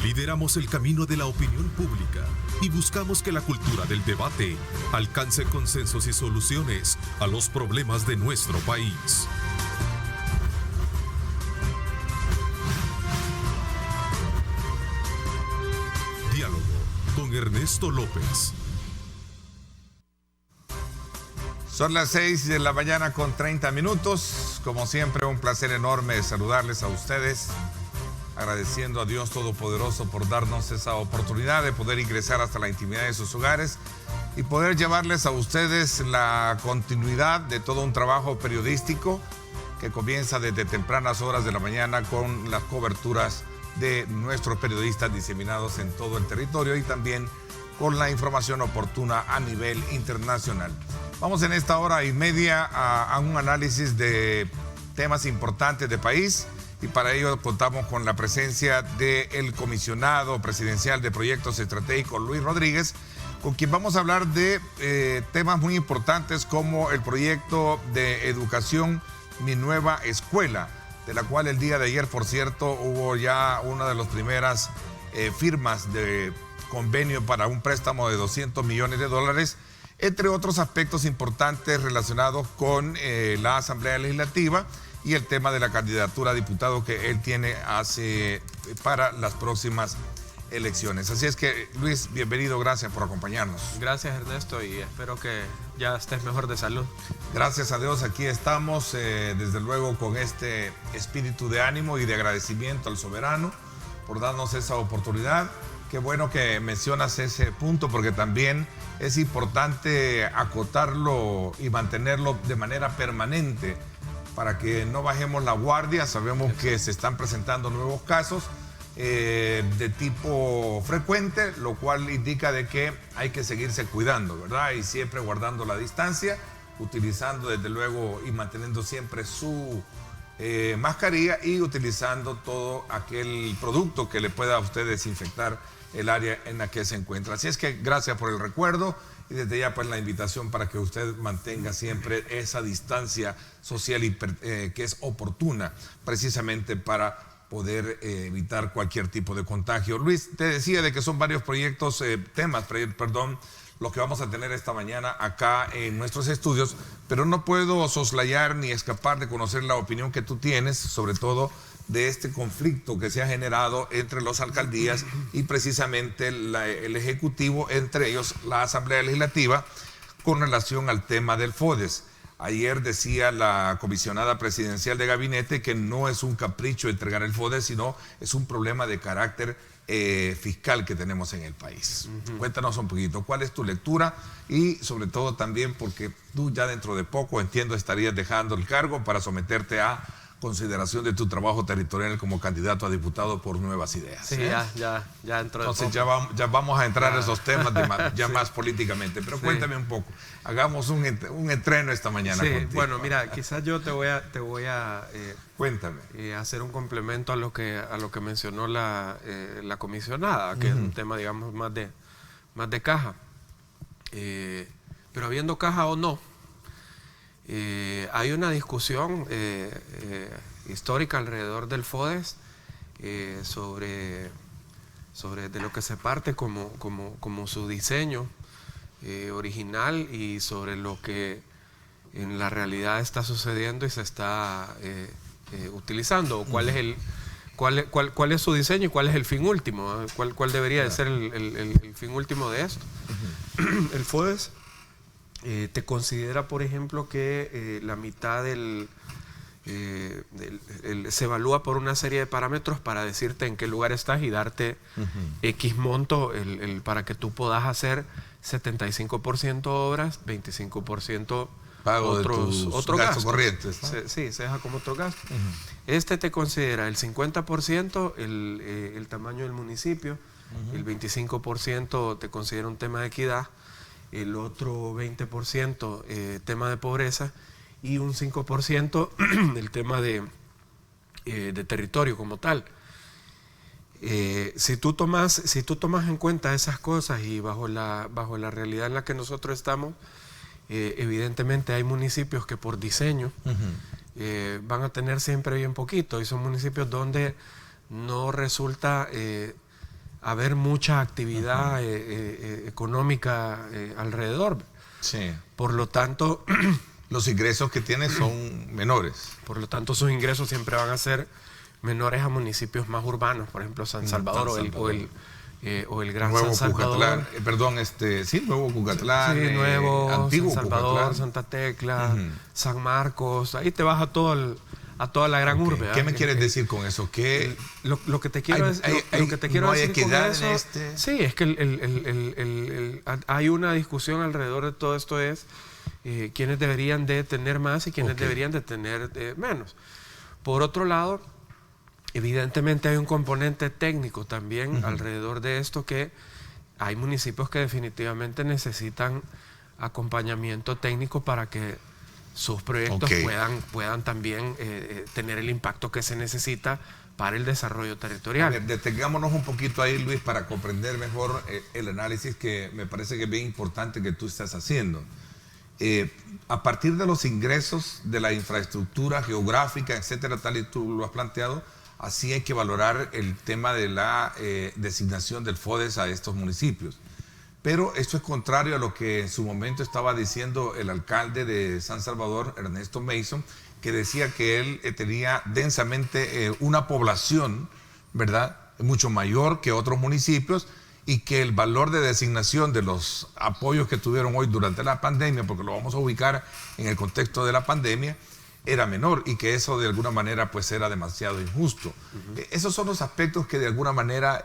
Lideramos el camino de la opinión pública y buscamos que la cultura del debate alcance consensos y soluciones a los problemas de nuestro país. Diálogo con Ernesto López. Son las 6 de la mañana con 30 minutos. Como siempre, un placer enorme saludarles a ustedes, agradeciendo a Dios Todopoderoso por darnos esa oportunidad de poder ingresar hasta la intimidad de sus hogares y poder llevarles a ustedes la continuidad de todo un trabajo periodístico que comienza desde tempranas horas de la mañana con las coberturas de nuestros periodistas diseminados en todo el territorio y también con la información oportuna a nivel internacional. Vamos en esta hora y media a un análisis de temas importantes de país y para ello contamos con la presencia del comisionado presidencial de proyectos estratégicos, Luis Rodríguez, con quien vamos a hablar de temas muy importantes como el proyecto de educación Mi Nueva Escuela, de la cual el día de ayer, por cierto, hubo ya una de las primeras firmas de convenio para un préstamo de $200 millones, entre otros aspectos importantes relacionados con la Asamblea Legislativa y el tema de la candidatura a diputado que él tiene para las próximas elecciones. Así es que, Luis, bienvenido, gracias por acompañarnos. Gracias, Ernesto, y espero que ya estés mejor de salud. Gracias a Dios, aquí estamos, desde luego, con este espíritu de ánimo y de agradecimiento al soberano por darnos esa oportunidad. Qué bueno que mencionas ese punto, porque también es importante acotarlo y mantenerlo de manera permanente para que no bajemos la guardia. Sabemos que se están presentando nuevos casos de tipo frecuente, lo cual indica de que hay que seguirse cuidando, ¿verdad? Y siempre guardando la distancia, utilizando desde luego y manteniendo siempre su mascarilla y utilizando todo aquel producto que le pueda a usted desinfectar el área en la que se encuentra. Así es que gracias por el recuerdo y desde ya pues la invitación para que usted mantenga siempre esa distancia social que es oportuna precisamente para poder evitar cualquier tipo de contagio. Luis, te decía de que son varios temas, los que vamos a tener esta mañana acá en nuestros estudios, pero no puedo soslayar ni escapar de conocer la opinión que tú tienes, sobre todo de este conflicto que se ha generado entre las alcaldías y precisamente el Ejecutivo, entre ellos la Asamblea Legislativa, con relación al tema del FODES. Ayer decía la comisionada presidencial de gabinete que no es un capricho entregar el FODES, sino es un problema de carácter fiscal que tenemos en el país. Cuéntanos un poquito, ¿cuál es tu lectura? Y sobre todo también porque tú ya dentro de poco, entiendo, estarías dejando el cargo para someterte a consideración de tu trabajo territorial como candidato a diputado por Nuevas Ideas. Sí, ya entró. Entonces ya vamos a entrar a esos temas más políticamente, pero cuéntame un poco. Hagamos un entreno esta mañana contigo. Bueno, mira, quizás yo te voy a cuéntame. Hacer un complemento a lo que mencionó la comisionada, que es un tema, digamos, más de caja. Pero habiendo caja o no, hay una discusión histórica alrededor del FODES sobre de lo que se parte como su diseño original y sobre lo que en la realidad está sucediendo y se está utilizando. ¿Cuál es su diseño y cuál es el fin último? ¿Cuál debería de ser el fin último de esto? El FODES te considera, por ejemplo, que la mitad se evalúa por una serie de parámetros para decirte en qué lugar estás y darte X monto para que tú puedas hacer 75% obras, 25% pago otros gastos corrientes, ¿no? Sí, se deja como otro gasto. Este te considera el 50% el tamaño del municipio, el 25% te considera un tema de equidad, el otro 20% tema de pobreza y un 5% el tema de territorio como tal. Si tú tomas en cuenta esas cosas y bajo la realidad en la que nosotros estamos, evidentemente hay municipios que por diseño van a tener siempre bien poquito, y son municipios donde no resulta haber mucha actividad económica alrededor. Sí. Por lo tanto, los ingresos que tiene son menores. Por lo tanto, sus ingresos siempre van a ser menores a municipios más urbanos, por ejemplo, San Salvador, o el Gran Nuevo San Salvador. Cucatlán, perdón, Nuevo Cucatlán, Sí, Nuevo, Antiguo San Salvador, Cucatlán. Santa Tecla, San Marcos, ahí te vas a toda la gran urbe. ¿Qué me quieres decir con eso? ¿Qué lo que te quiero decir, no hay decir con equidad eso, en este? sí, es que hay una discusión alrededor de todo esto, es quiénes deberían de tener más y quiénes deberían de tener menos. Por otro lado, evidentemente hay un componente técnico también alrededor de esto, que hay municipios que definitivamente necesitan acompañamiento técnico para que sus proyectos puedan también tener el impacto que se necesita para el desarrollo territorial. A ver, detengámonos un poquito ahí, Luis, para comprender mejor el análisis que me parece que es bien importante que tú estás haciendo. A partir de los ingresos de la infraestructura geográfica, etcétera, tal y tú lo has planteado, así hay que valorar el tema de la designación del FODES a estos municipios. Pero esto es contrario a lo que en su momento estaba diciendo el alcalde de San Salvador, Ernesto Mason, que decía que él tenía densamente una población, ¿verdad?, mucho mayor que otros municipios, y que el valor de designación de los apoyos que tuvieron hoy durante la pandemia, porque lo vamos a ubicar en el contexto de la pandemia, era menor, y que eso de alguna manera pues era demasiado injusto. Esos son los aspectos que de alguna manera,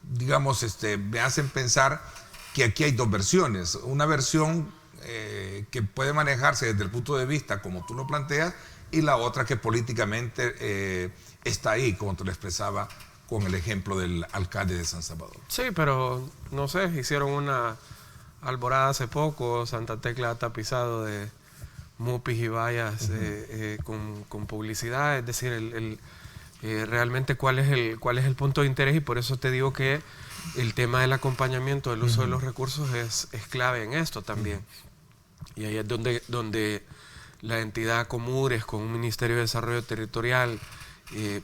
digamos, me hacen pensar que aquí hay dos versiones. Una versión que puede manejarse desde el punto de vista como tú lo planteas, y la otra que políticamente está ahí, como te lo expresaba con el ejemplo del alcalde de San Salvador. Sí, pero no sé, hicieron una alborada hace poco, Santa Tecla ha tapizado de mupis y vallas con publicidad, es decir, realmente cuál es el punto de interés, y por eso te digo que el tema del acompañamiento, del uso de los recursos es clave en esto también. Y ahí es donde la entidad Comures, con un Ministerio de Desarrollo Territorial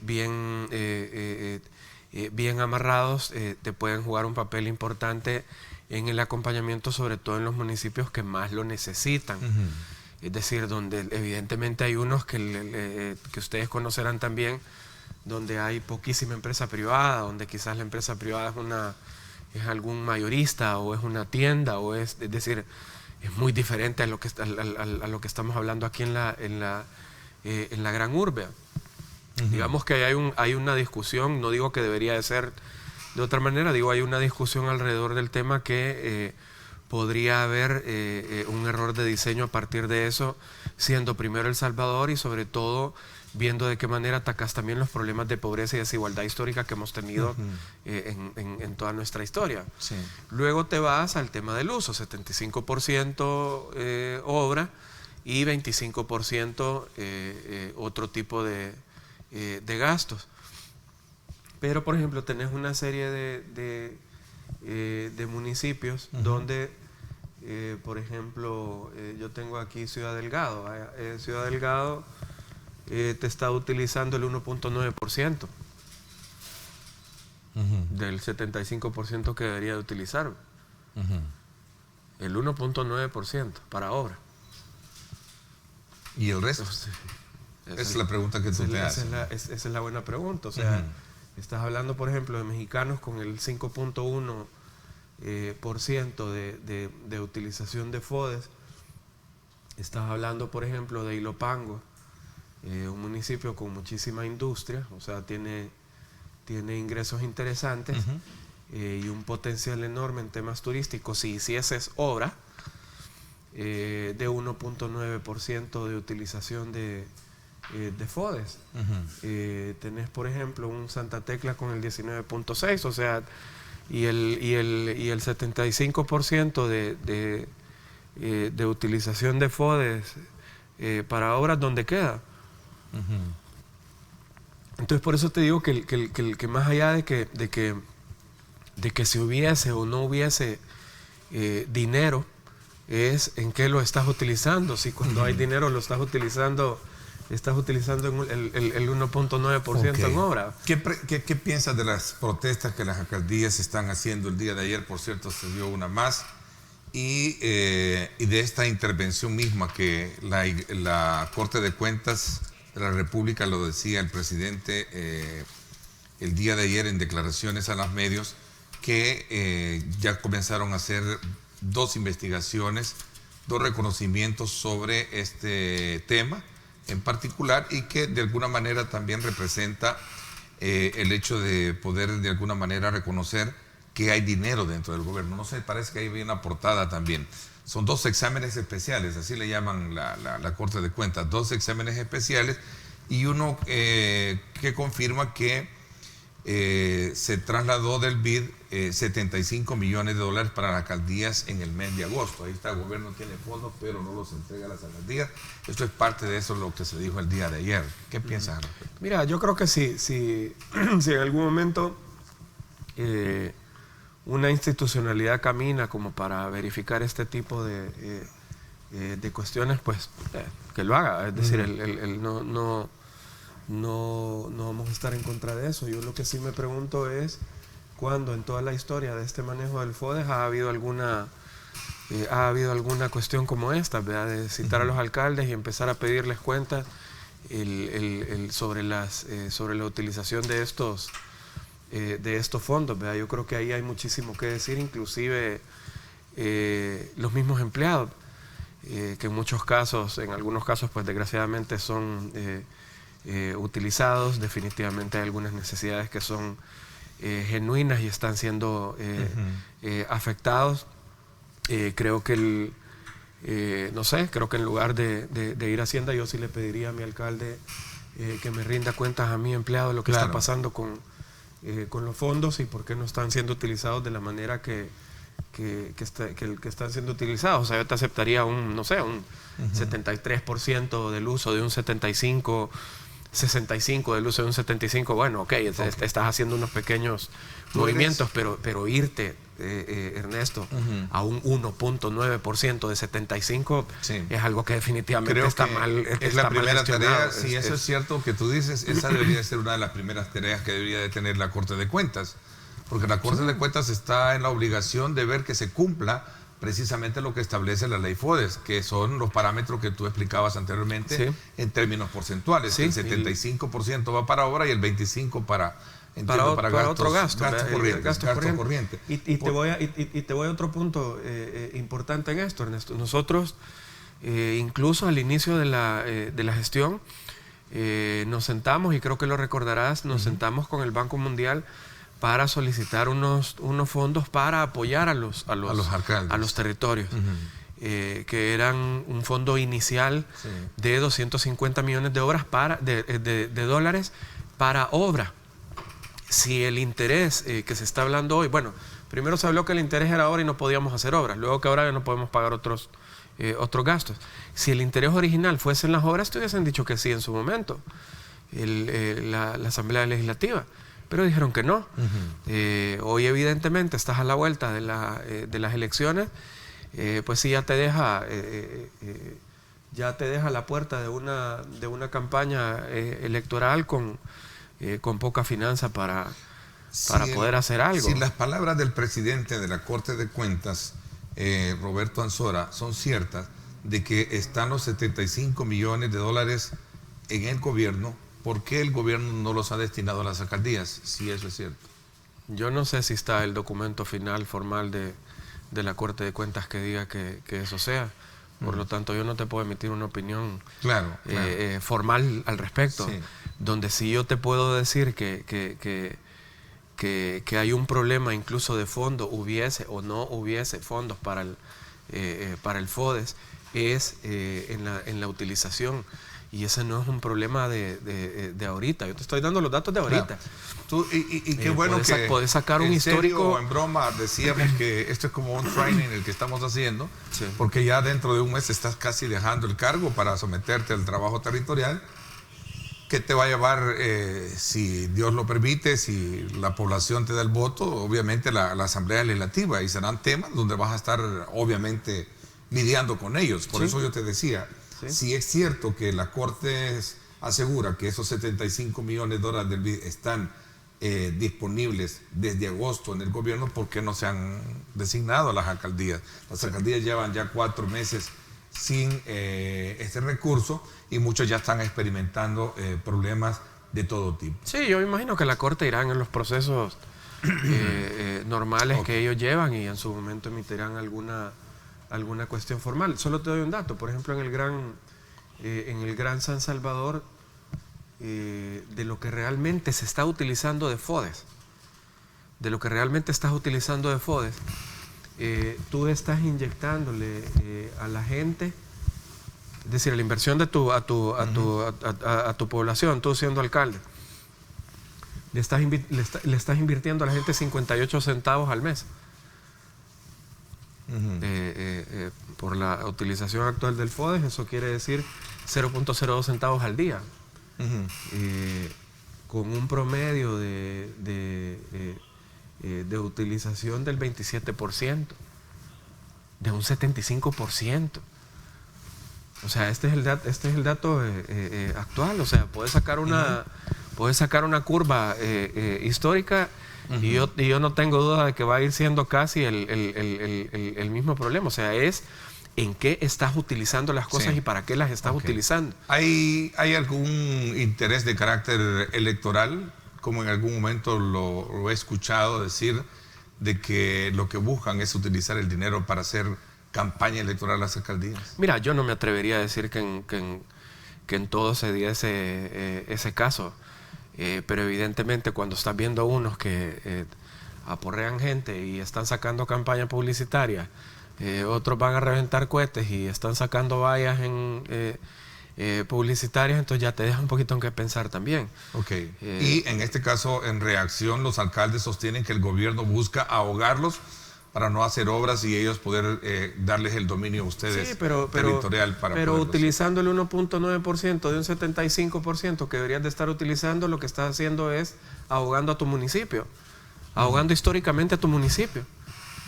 bien amarrados, te pueden jugar un papel importante en el acompañamiento, sobre todo en los municipios que más lo necesitan. Es decir, donde evidentemente hay unos que ustedes conocerán también, donde hay poquísima empresa privada, donde quizás la empresa privada es algún mayorista, o es una tienda, es decir, es muy diferente a lo que estamos hablando aquí en la gran urbe. Digamos que hay una discusión, no digo que debería de ser de otra manera, digo, hay una discusión alrededor del tema que podría haber un error de diseño a partir de eso, siendo primero El Salvador, y sobre todo viendo de qué manera atacas también los problemas de pobreza y desigualdad histórica que hemos tenido en toda nuestra historia. Sí. Luego te vas al tema del uso, 75% obra y 25% otro tipo de gastos. Pero, por ejemplo, tenés una serie de municipios donde, por ejemplo, yo tengo aquí Ciudad Delgado. Ciudad Delgado te está utilizando el 1.9% del 75% que debería de utilizar. El 1.9% para obra. ¿Y el resto? Esa es la pregunta que tú te haces. Esa es la buena pregunta. O sea, estás hablando, por ejemplo, de mexicanos con el 5.1% de utilización de FODES. Estás hablando, por ejemplo, de Ilopango, un municipio con muchísima industria, o sea, tiene ingresos interesantes y un potencial enorme en temas turísticos. Y si esa es obra, de 1.9% de utilización de FODES. Tenés, por ejemplo, un Santa Tecla con el 19.6%, o sea, y el 75% de utilización de FODES para obras, ¿dónde queda? Entonces, por eso te digo que más allá de que si hubiese o no hubiese dinero, es en qué lo estás utilizando. Si cuando hay dinero lo estás utilizando estás utilizando el 1.9% en obra. ¿Qué piensas de las protestas que las alcaldías están haciendo el día de ayer? Por cierto, se dio una más. Y de esta intervención misma que la Corte de Cuentas de la República, lo decía el presidente el día de ayer en declaraciones a los medios, que ya comenzaron a hacer 2 investigaciones, 2 reconocimientos sobre este tema en particular, y que de alguna manera también representa el hecho de poder de alguna manera reconocer que hay dinero dentro del gobierno. No sé, parece que ahí viene una portada también. Son 2 exámenes especiales, así le llaman la Corte de Cuentas, 2 exámenes especiales, y uno que confirma que se trasladó del BID 75 millones de dólares para las alcaldías en el mes de agosto. Ahí está, el gobierno tiene fondos, pero no los entrega a las alcaldías. Esto es parte de eso, lo que se dijo el día de ayer. ¿Qué piensas al respecto? Mira, yo creo que si en algún momento una institucionalidad camina como para verificar este tipo de cuestiones, pues que lo haga. Es decir, no vamos a estar en contra de eso. Yo lo que sí me pregunto es cuándo en toda la historia de este manejo del FODES ha habido alguna cuestión como esta, ¿verdad? De citar a los alcaldes y empezar a pedirles cuentas sobre la utilización de estos fondos, ¿verdad? Yo creo que ahí hay muchísimo que decir, inclusive los mismos empleados, que en algunos casos, pues desgraciadamente son utilizados. Definitivamente hay algunas necesidades que son genuinas y están siendo afectados. Creo que creo que en lugar de ir a Hacienda, yo sí le pediría a mi alcalde que me rinda cuentas a mi empleado de lo que está pasando con los fondos y por qué no están siendo utilizados de la manera que están siendo utilizados. O sea, yo te aceptaría un 73% del uso de un 65 del uso de un 75, bueno, ok, estás haciendo unos pequeños movimientos, pero irte, Ernesto, a un 1.9% de 75 es algo que definitivamente creo está que mal. Es la primera tarea, si eso es cierto que tú dices, esa debería ser una de las primeras tareas que debería de tener la Corte de Cuentas, porque la Corte de Cuentas está en la obligación de ver que se cumpla precisamente lo que establece la ley FODES, que son los parámetros que tú explicabas anteriormente en términos porcentuales. El 75% va para obra y el 25% para otro gasto corriente. Y te voy a otro punto importante en esto, Ernesto. Nosotros, incluso al inicio de la gestión, nos sentamos, y creo que lo recordarás, nos sentamos con el Banco Mundial para solicitar unos fondos para apoyar a los territorios, que eran un fondo inicial de 250 millones de dólares para obra. Si el interés que se está hablando hoy, bueno, primero se habló que el interés era ahora y no podíamos hacer obras, luego que ahora ya no podemos pagar otros gastos. Si el interés original fuese en las obras, te hubiesen dicho que sí en su momento, la Asamblea Legislativa. Pero dijeron que no. Hoy evidentemente estás a la vuelta de las elecciones, pues sí, ya te deja la puerta de una campaña electoral con poca finanza para poder hacer algo. Si las palabras del presidente de la Corte de Cuentas, Roberto Ansora, son ciertas, de que están los 75 millones de dólares en el gobierno, ¿por qué el gobierno no los ha destinado a las alcaldías, si eso es cierto? Yo no sé si está el documento final formal de la Corte de Cuentas que diga que eso sea. Por lo tanto, yo no te puedo emitir una opinión formal al respecto. Donde sí yo te puedo decir que hay un problema incluso de fondo, hubiese o no hubiese fondos para el FODES, es en la utilización. Y ese no es un problema de ahorita. Yo te estoy dando los datos de ahorita. Y qué bueno que podés sacar un histórico. O en broma decíamos que esto es como un training el que estamos haciendo, porque ya dentro de un mes estás casi dejando el cargo para someterte al trabajo territorial, que te va a llevar, si Dios lo permite, si la población te da el voto, obviamente la Asamblea Legislativa, y serán temas donde vas a estar obviamente lidiando con ellos. Por eso yo te decía, si es cierto que la Corte asegura que esos 75 millones de dólares del BID están disponibles desde agosto en el gobierno, ¿por qué no se han designado a las alcaldías? Las alcaldías llevan ya 4 meses sin este recurso y muchos ya están experimentando problemas de todo tipo. Sí, yo me imagino que la Corte irán en los procesos normales que ellos llevan y en su momento emitirán alguna cuestión formal. Solo te doy un dato, por ejemplo, en el Gran San Salvador, de lo que realmente se está utilizando de FODES, tú estás inyectándole a la gente, es decir, la inversión de a tu población, tú siendo alcalde, le estás invirtiendo a la gente 58 centavos al mes. Por la utilización actual del FODES, eso quiere decir 0.02 centavos al día. Con un promedio de utilización del 27%, de un 75%. O sea, este es el dato actual. O sea, puedes sacar una curva histórica y yo no tengo duda de que va a ir siendo casi el mismo problema. O sea, es en qué estás utilizando las cosas y para qué las estás utilizando. ¿Hay algún interés de carácter electoral? Como en algún momento lo he escuchado decir, de que lo que buscan es utilizar el dinero para hacer campaña electoral a las alcaldías. Mira, yo no me atrevería a decir que en todo se diese ese caso, pero evidentemente cuando estás viendo unos que aporrean gente y están sacando campaña publicitaria, otros van a reventar cohetes y están sacando vallas publicitarias, entonces ya te deja un poquito en qué pensar también. Y en este caso, en reacción, los alcaldes sostienen que el gobierno busca ahogarlos para no hacer obras y ellos poder darles el dominio a ustedes territorial para pero utilizando el 1.9% de un 75% que deberías de estar utilizando, lo que estás haciendo es ahogando a tu municipio, ahogando históricamente a tu municipio.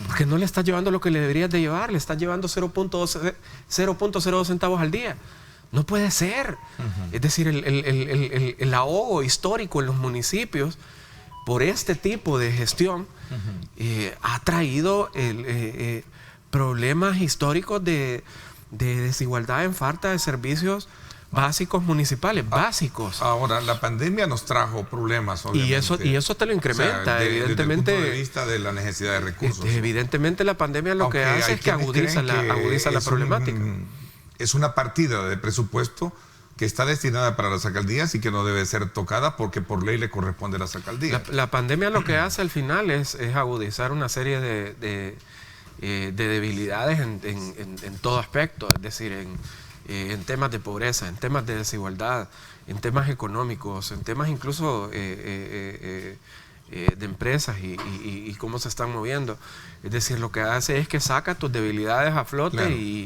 Porque no le estás llevando lo que le deberías de llevar, le estás llevando 0.02 centavos al día. No puede ser. Es decir, el ahogo histórico en los municipios por este tipo de gestión ha traído problemas históricos de desigualdad en falta de servicios básicos municipales, básicos. Ahora, la pandemia nos trajo problemas, obviamente. Y eso te lo incrementa, o sea, evidentemente. Desde el punto de vista de la necesidad de recursos. Evidentemente la pandemia lo que hace es que agudiza la problemática. Es una partida de presupuesto que está destinada para las alcaldías y que no debe ser tocada porque por ley le corresponde a las alcaldías. La pandemia lo que hace al final es agudizar una serie de debilidades en todo aspecto, es decir, en temas de pobreza, en temas de desigualdad, en temas económicos, en temas incluso de empresas y cómo se están moviendo. Es decir, lo que hace es que saca tus debilidades a flote y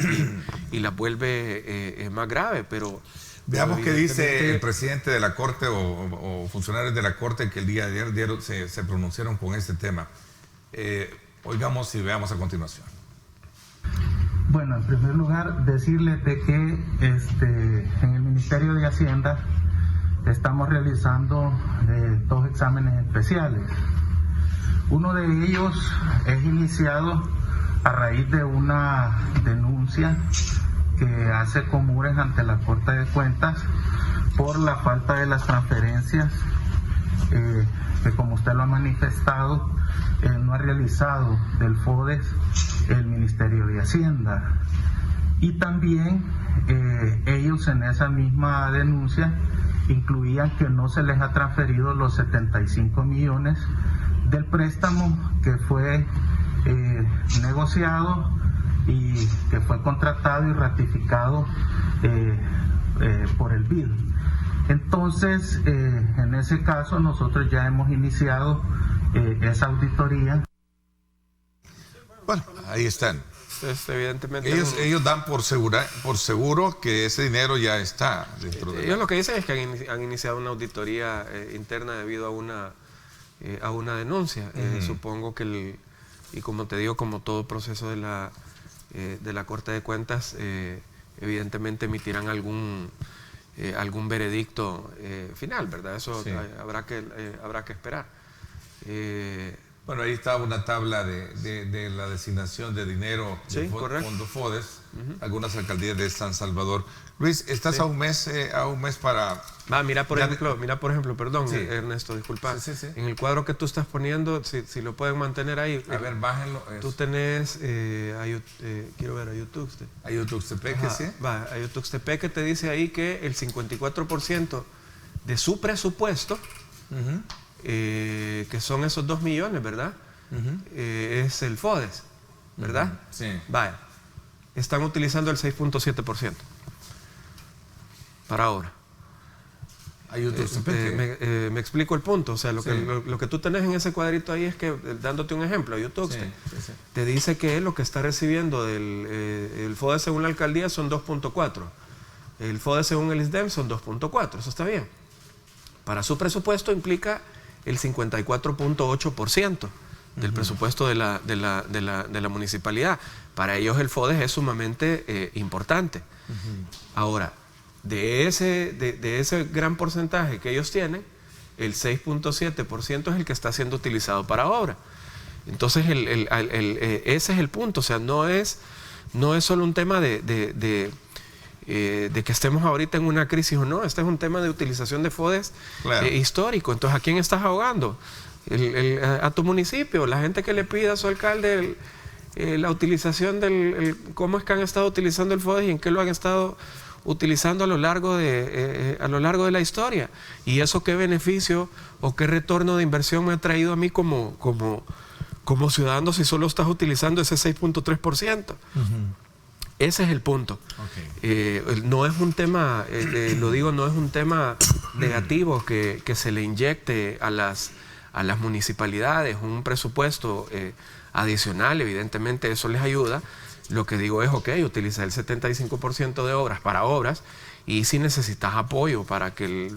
las vuelve más graves. Pero veamos qué dice el presidente de la Corte o funcionarios de la Corte que el día de ayer se pronunciaron con este tema. Oigamos y veamos a continuación. Bueno, en primer lugar, decirles de que en el Ministerio de Hacienda estamos realizando 2 exámenes especiales. Uno de ellos es iniciado a raíz de una denuncia que hace Comures ante la Corte de Cuentas por la falta de las transferencias que, como usted lo ha manifestado, no ha realizado del FODES el Ministerio de Hacienda. Y también ellos en esa misma denuncia incluían que no se les ha transferido los 75 millones del préstamo que fue negociado y que fue contratado y ratificado por el BID. Entonces, en ese caso nosotros ya hemos iniciado esa auditoría. Bueno, ahí están. Evidentemente ellos dan por seguro que ese dinero ya está dentro de ellos lo que dicen es que han iniciado una auditoría interna debido a una denuncia. Supongo que y como te digo, como todo proceso de la Corte de Cuentas, evidentemente emitirán algún algún veredicto final, ¿verdad? Eso Sí. habrá que esperar. Bueno, ahí está una tabla de la designación de dinero Sí, del correcto. Fondo FODES, algunas alcaldías de San Salvador. Luis, estás Sí. a un mes para... Mira por ejemplo, perdón, Sí. Ernesto, disculpa. Sí, sí, sí. En el cuadro que tú estás poniendo, si lo pueden mantener ahí. A ver, bájenlo. Tú tenés, quiero ver, Ayutuxte. Ayutuxtepeque, sí. Ayutuxtepeque te dice ahí que el 54% de su presupuesto, Ujú, que son esos 2 millones, ¿verdad? ujú. Es el FODES, ¿verdad? Sí. Vaya, están utilizando el 6.7% para ahora. Ayutuxtepeque. Me explico el punto. O sea, lo Sí. que tú tenés en ese cuadrito ahí es que, dándote un ejemplo, Ayutuxte, Sí, sí. te dice que lo que está recibiendo el FODES según la alcaldía son 2.4. El FODES según el ISDEM son 2.4. Eso está bien. Para su presupuesto implica el 54.8% del presupuesto de la municipalidad. Para ellos el FODES es sumamente importante. Ahora, de ese gran porcentaje que ellos tienen, el 6.7% es el que está siendo utilizado para obra. Entonces, ese es el punto. O sea, no es solo un tema de que estemos ahorita en una crisis o no. Este es un tema de utilización de FODES Claro. histórico. Entonces, ¿a quién estás ahogando? A tu municipio, la gente que le pida a su alcalde la utilización cómo es que han estado utilizando el FODES y en qué lo han estado utilizando a lo largo de la historia. Y eso qué beneficio o qué retorno de inversión me ha traído a mí como ciudadano si solo estás utilizando ese 6.3%. Ese es el punto. No es un tema, no es un tema negativo que se le inyecte a las municipalidades un presupuesto adicional. Evidentemente eso les ayuda. Lo que digo es, utiliza el 75% de obras para obras, y si necesitas apoyo para que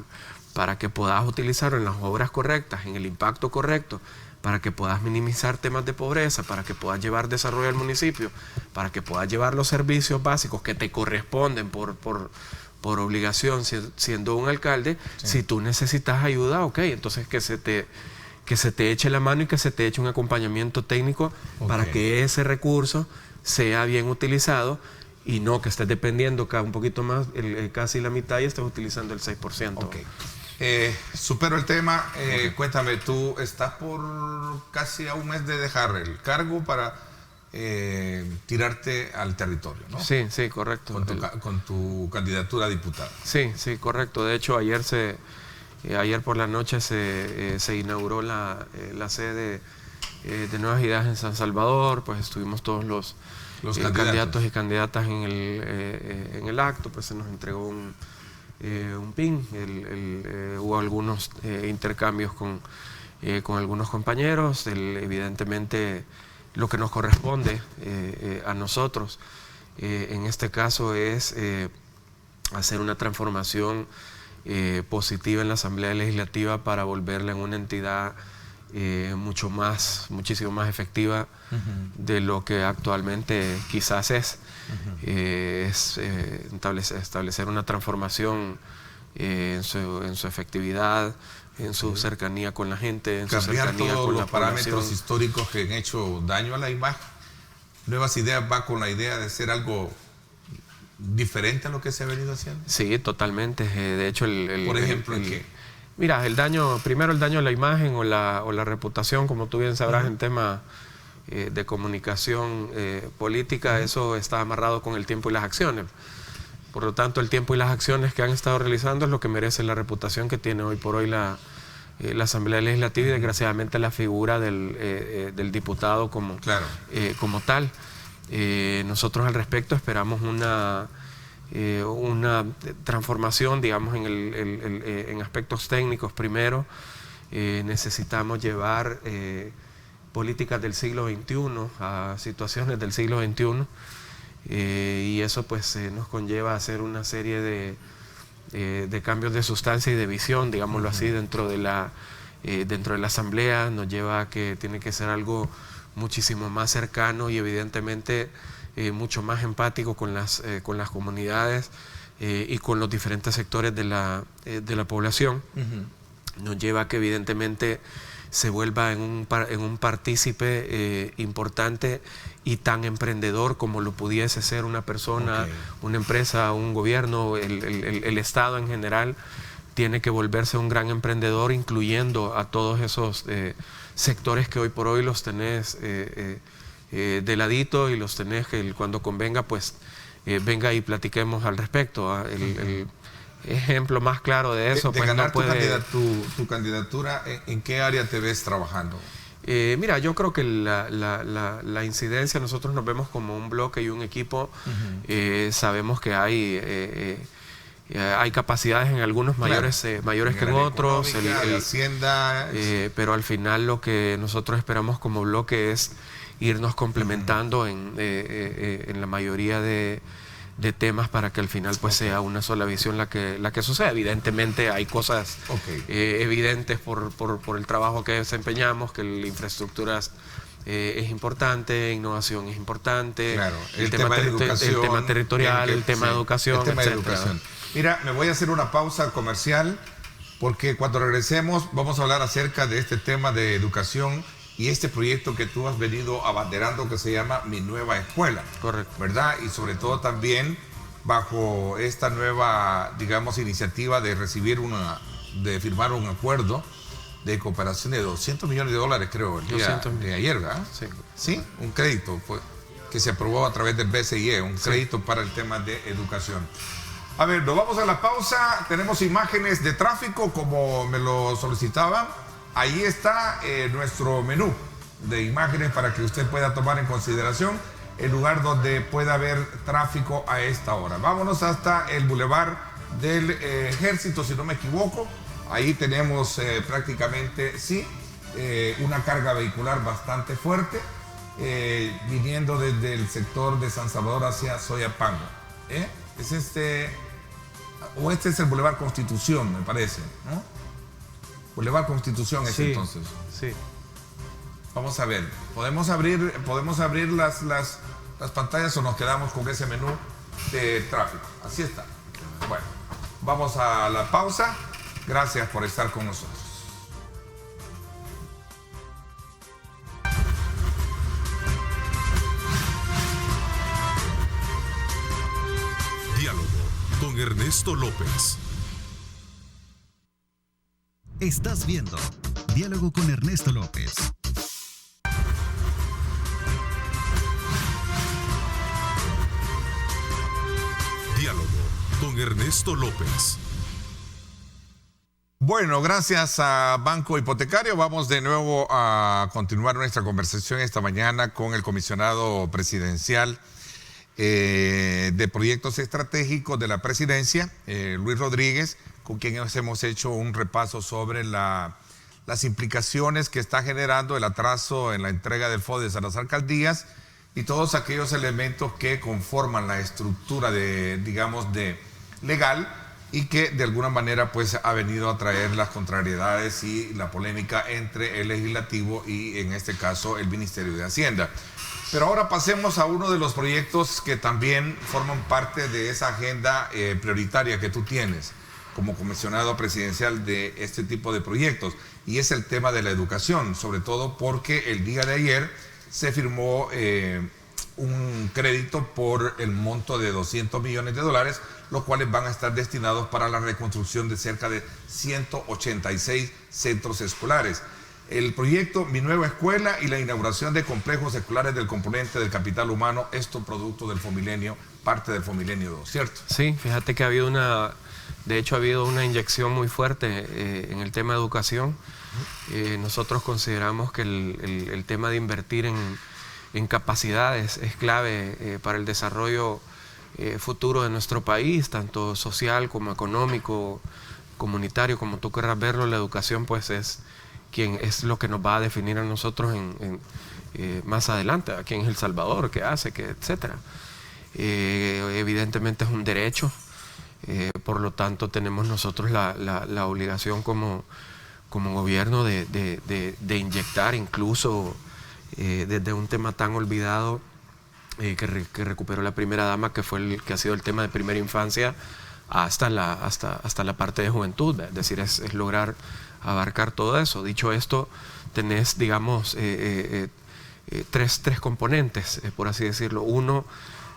puedas utilizarlo en las obras correctas, en el impacto correcto, para que puedas minimizar temas de pobreza, para que puedas llevar desarrollo al municipio, para que puedas llevar los servicios básicos que te corresponden por obligación siendo un alcalde. Sí. Si tú necesitas ayuda, entonces que se te eche la mano y que se te eche un acompañamiento técnico para que ese recurso sea bien utilizado y no que estés dependiendo un poquito más, casi la mitad, y estés utilizando el 6%. Supero el tema. Cuéntame, tú estás por casi a un mes de dejar el cargo para tirarte al territorio, ¿no? Sí, correcto. Con tu candidatura a diputada. Sí, correcto. De hecho, ayer por la noche se inauguró la sede de Nuevas Ideas en San Salvador. Pues estuvimos todos los candidatos y candidatas en el acto. Pues se nos entregó un PIN. Hubo algunos intercambios con algunos compañeros. Evidentemente, lo que nos corresponde a nosotros en este caso es hacer una transformación positiva en la Asamblea Legislativa para volverla en una entidad muchísimo más efectiva de lo que actualmente quizás es. Establecer una transformación en su efectividad, en su cercanía con la gente, en su cercanía con la población. Cambiar todos los parámetros históricos que han hecho daño a la imagen. Nuevas Ideas va con la idea de ser algo diferente a lo que se ha venido haciendo. Sí, totalmente. De hecho, por ejemplo, ¿en qué? Mira, primero el daño a la imagen o la reputación, como tú bien sabrás, en temas de comunicación política, eso está amarrado con el tiempo y las acciones. Por lo tanto, el tiempo y las acciones que han estado realizando es lo que merece la reputación que tiene hoy por hoy la Asamblea Legislativa, y desgraciadamente la figura del diputado como tal. Nosotros al respecto esperamos una transformación, digamos, en aspectos técnicos. Primero, necesitamos llevar políticas del siglo XXI a situaciones del siglo XXI, y eso pues nos conlleva a hacer una serie de cambios de sustancia y de visión, digámoslo así, dentro de la Asamblea. Nos lleva a que tiene que ser algo muchísimo más cercano y evidentemente mucho más empático con las comunidades, y con los diferentes sectores de la población, nos lleva a que evidentemente se vuelva en un partícipe importante y tan emprendedor como lo pudiese ser una persona, una empresa, un gobierno, el Estado en general. Tiene que volverse un gran emprendedor, incluyendo a todos esos sectores que hoy por hoy los tenés de ladito y los tenés que cuando convenga, pues venga y platiquemos al respecto. El ejemplo más claro de eso, de pues ganar no puede... tu candidatura, ¿en qué área te ves trabajando? Mira, yo creo que la incidencia, nosotros nos vemos como un bloque y un equipo. Sabemos que hay capacidades en algunos mayores que en otros, Hacienda, pero al final lo que nosotros esperamos como bloque es irnos complementando en la mayoría de temas para que al final pues sea una sola visión la que suceda. Evidentemente hay cosas evidentes por el trabajo que desempeñamos, que la infraestructura es importante, innovación es importante, claro, el tema territorial, el tema de educación, etcétera. Mira, me voy a hacer una pausa comercial porque cuando regresemos vamos a hablar acerca de este tema de educación y este proyecto que tú has venido abanderando que se llama Mi Nueva Escuela. Correcto. ¿Verdad? Y sobre todo también bajo esta nueva, digamos, iniciativa de firmar un acuerdo de cooperación de $200 millones, creo, el día de ayer, ¿verdad? Sí. Sí, un crédito que se aprobó a través del BCIE, un crédito para el tema de educación. A ver, nos vamos a la pausa. Tenemos imágenes de tráfico como me lo solicitaban. Ahí está nuestro menú de imágenes para que usted pueda tomar en consideración el lugar donde pueda haber tráfico a esta hora. Vámonos hasta el Boulevard del Ejército, si no me equivoco. Ahí tenemos prácticamente, una carga vehicular bastante fuerte, viniendo desde el sector de San Salvador hacia Soyapango. Es este es el Boulevard Constitución, me parece, ¿no? Boulevard Constitución es entonces. Sí. Vamos a ver, ¿podemos abrir las pantallas o nos quedamos con ese menú de tráfico? Así está. Bueno, vamos a la pausa. Gracias por estar con nosotros. Diálogo con Ernesto López. Estás viendo Diálogo con Ernesto López. Diálogo con Ernesto López. Bueno, gracias a Banco Hipotecario. Vamos de nuevo a continuar nuestra conversación esta mañana con el comisionado presidencial de proyectos estratégicos de la presidencia, Luis Rodríguez, con quien hemos hecho un repaso sobre las implicaciones que está generando el atraso en la entrega del FODES a las alcaldías y todos aquellos elementos que conforman la estructura legal y que de alguna manera pues ha venido a traer las contrariedades y la polémica entre el legislativo y en este caso el Ministerio de Hacienda. Pero ahora pasemos a uno de los proyectos que también forman parte de esa agenda prioritaria que tú tienes como comisionado presidencial de este tipo de proyectos, y es el tema de la educación, sobre todo porque el día de ayer se firmó un crédito por el monto de $200 millones, los cuales van a estar destinados para la reconstrucción de cerca de 186 centros escolares. El proyecto Mi Nueva Escuela y la inauguración de complejos escolares del componente del capital humano, esto producto del Fomilenio, parte del Fomilenio 2, ¿cierto? Sí, fíjate que ha habido una inyección muy fuerte en el tema de educación. Nosotros consideramos que el tema de invertir en capacidades es clave para el desarrollo futuro de nuestro país, tanto social como económico, comunitario, como tú querrás verlo. La educación pues es lo que nos va a definir a nosotros más adelante, aquí en El Salvador, qué hace, etcétera. Evidentemente es un derecho, por lo tanto tenemos nosotros la obligación como gobierno de inyectar incluso desde un tema tan olvidado que recuperó la primera dama, que ha sido el tema de primera infancia, hasta la parte de juventud, es decir, es lograr abarcar todo eso. Dicho esto, tenés, digamos, tres componentes, por así decirlo. Uno,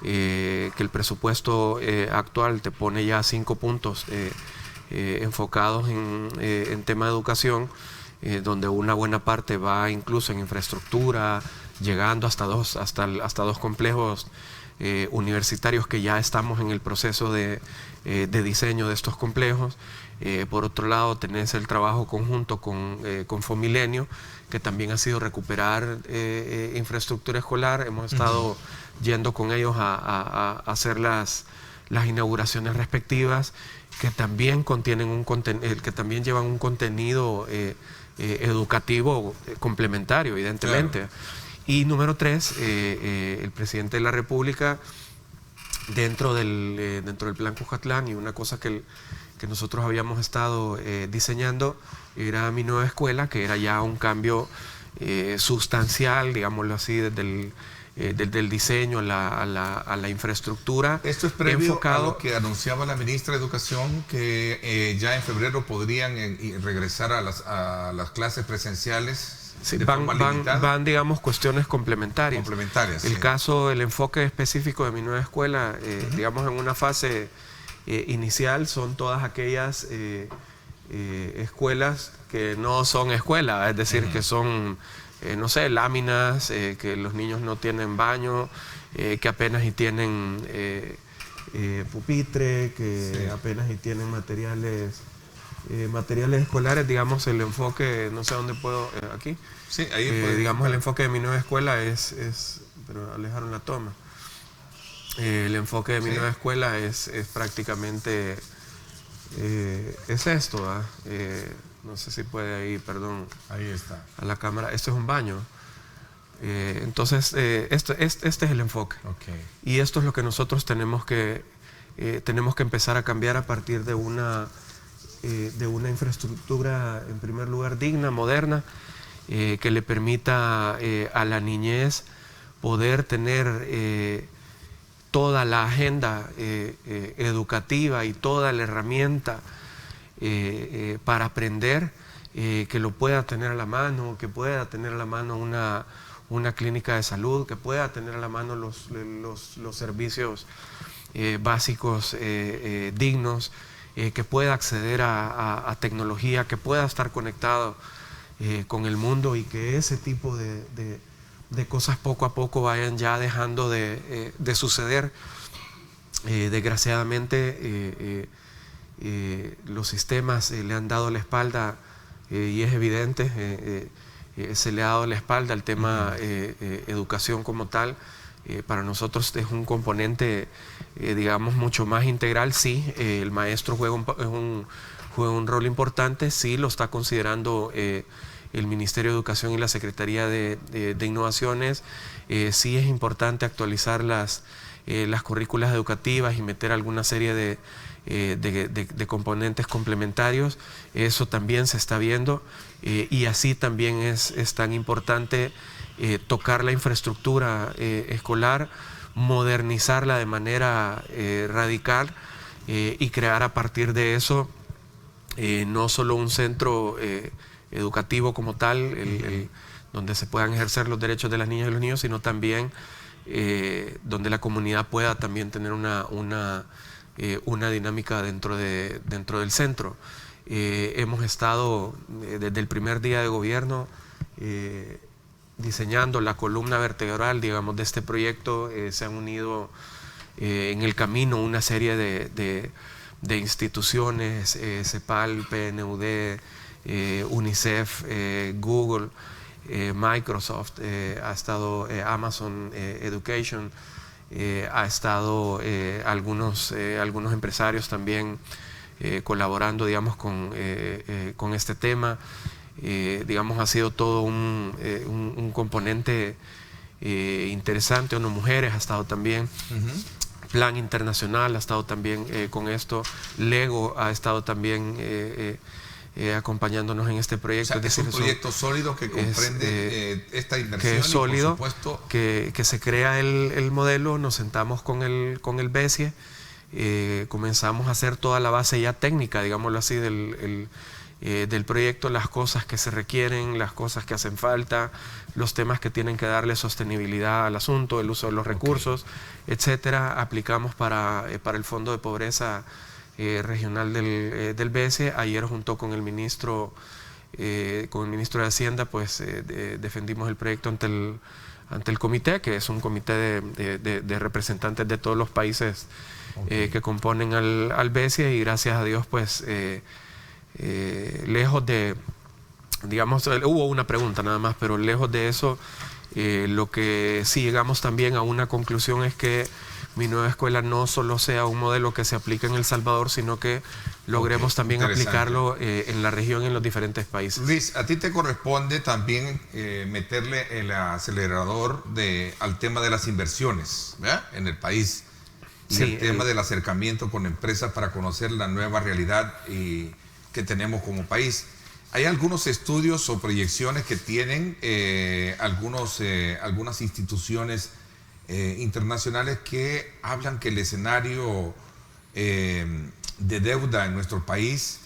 que el presupuesto actual te pone ya 5 puntos enfocados en tema de educación, donde una buena parte va incluso en infraestructura, llegando hasta dos complejos universitarios que ya estamos en el proceso de diseño de estos complejos. Por otro lado, tenés el trabajo conjunto con Fomilenio, que también ha sido recuperar infraestructura escolar. Hemos estado yendo con ellos a hacer las inauguraciones respectivas, que también contienen que también llevan un contenido educativo complementario, evidentemente. Claro. Y número 3, el presidente de la República, dentro del Plan Cuscatlán, y una cosa que nosotros habíamos estado diseñando era Mi Nueva Escuela, que era ya un cambio sustancial, digámoslo así, desde el diseño a la infraestructura. Esto es previo a lo que anunciaba la ministra de Educación, que ya en febrero podrían regresar a las clases presenciales. Sí, van, digamos, cuestiones complementarias. El enfoque específico de Mi Nueva Escuela, digamos, en una fase inicial, son todas aquellas escuelas que no son escuela, es decir, que son, no sé, láminas, que los niños no tienen baño, que apenas y tienen pupitre, que apenas y tienen materiales escolares. Digamos, el enfoque, no sé dónde puedo, aquí. Sí, ahí digamos, el enfoque de Mi Nueva Escuela pero alejaron la toma. El enfoque de Mi Nueva Escuela es prácticamente, es esto, no sé si puede ahí, perdón. Ahí está. A la cámara. Esto es un baño. Entonces, este es el enfoque. Okay. Y esto es lo que nosotros tenemos que empezar a cambiar a partir de una infraestructura, en primer lugar, digna, moderna, que le permita a la niñez poder tener toda la agenda educativa y toda la herramienta para aprender, que lo pueda tener a la mano, que pueda tener a la mano una clínica de salud, que pueda tener a la mano los servicios básicos dignos, que pueda acceder a tecnología, que pueda estar conectado con el mundo, y que ese tipo de cosas poco a poco vayan ya dejando de suceder. Desgraciadamente los sistemas le han dado la espalda, y es evidente, se le ha dado la espalda al tema educación como tal. Para nosotros es un componente, digamos, mucho más integral. Sí, el maestro juega un rol importante, sí lo está considerando el Ministerio de Educación y la Secretaría de Innovaciones. Sí es importante actualizar las currículas educativas y meter alguna serie de componentes complementarios. Eso también se está viendo, y así también es tan importante tocar la infraestructura escolar, modernizarla de manera radical, y crear a partir de eso no solo un centro educativo como tal, donde se puedan ejercer los derechos de las niñas y los niños, sino también donde la comunidad pueda también tener una dinámica dentro del centro. Hemos estado desde el primer día de gobierno diseñando la columna vertebral, digamos, de este proyecto. Se han unido en el camino una serie de instituciones, CEPAL, PNUD, UNICEF, Google, Microsoft, ha estado Amazon Education, ha estado algunos empresarios también colaborando, digamos, con este tema. Digamos, ha sido todo un componente interesante. ONU Mujeres ha estado también. Plan Internacional ha estado también con esto. Lego ha estado también acompañándonos en este proyecto. O sea, es un proyecto sólido que comprende esta inversión, que es sólido, y por supuesto que se crea el modelo. Nos sentamos con el BESIE, comenzamos a hacer toda la base ya técnica, digámoslo así, del proyecto, las cosas que se requieren, las cosas que hacen falta, los temas que tienen que darle sostenibilidad al asunto, el uso de los recursos, etcétera. Aplicamos para el Fondo de Pobreza Regional del BESE. Ayer, junto con el ministro de Hacienda, pues defendimos el proyecto ante el comité, que es un comité de representantes de todos los países que componen al BESE, y gracias a Dios, pues lejos de, digamos, hubo una pregunta nada más, pero lejos de eso, lo que sí llegamos también a una conclusión es que Mi Nueva Escuela no solo sea un modelo que se aplique en El Salvador, sino que logremos también aplicarlo en la región, en los diferentes países. Luis, a ti te corresponde también meterle el acelerador al tema de las inversiones, ¿verdad?, en el país, y el tema del acercamiento con empresas para conocer la nueva realidad que tenemos como país. Hay algunos estudios o proyecciones que tienen algunas instituciones internacionales que hablan que el escenario de deuda en nuestro país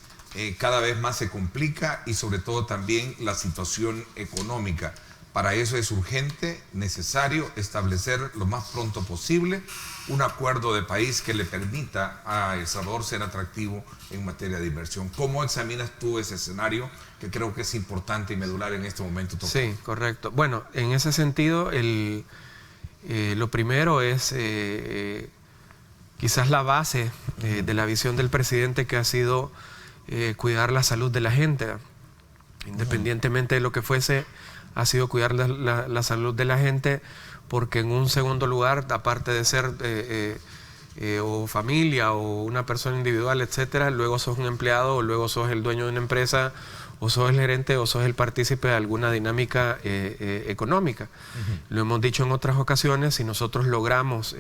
cada vez más se complica, y sobre todo también la situación económica. Para eso es urgente, necesario establecer lo más pronto posible un acuerdo de país que le permita a El Salvador ser atractivo en materia de inversión. ¿Cómo examinas tú ese escenario, que creo que es importante y medular en este momento? Sí, correcto. Bueno, en ese sentido, lo primero es quizás la base de la visión del presidente, que ha sido cuidar la salud de la gente. Independientemente de lo que fuese, ha sido cuidar la salud de la gente, porque en un segundo lugar, aparte de ser o familia o una persona individual, etcétera, luego sos un empleado, o luego sos el dueño de una empresa, o sos el gerente, o sos el partícipe de alguna dinámica económica. Lo hemos dicho en otras ocasiones: si nosotros logramos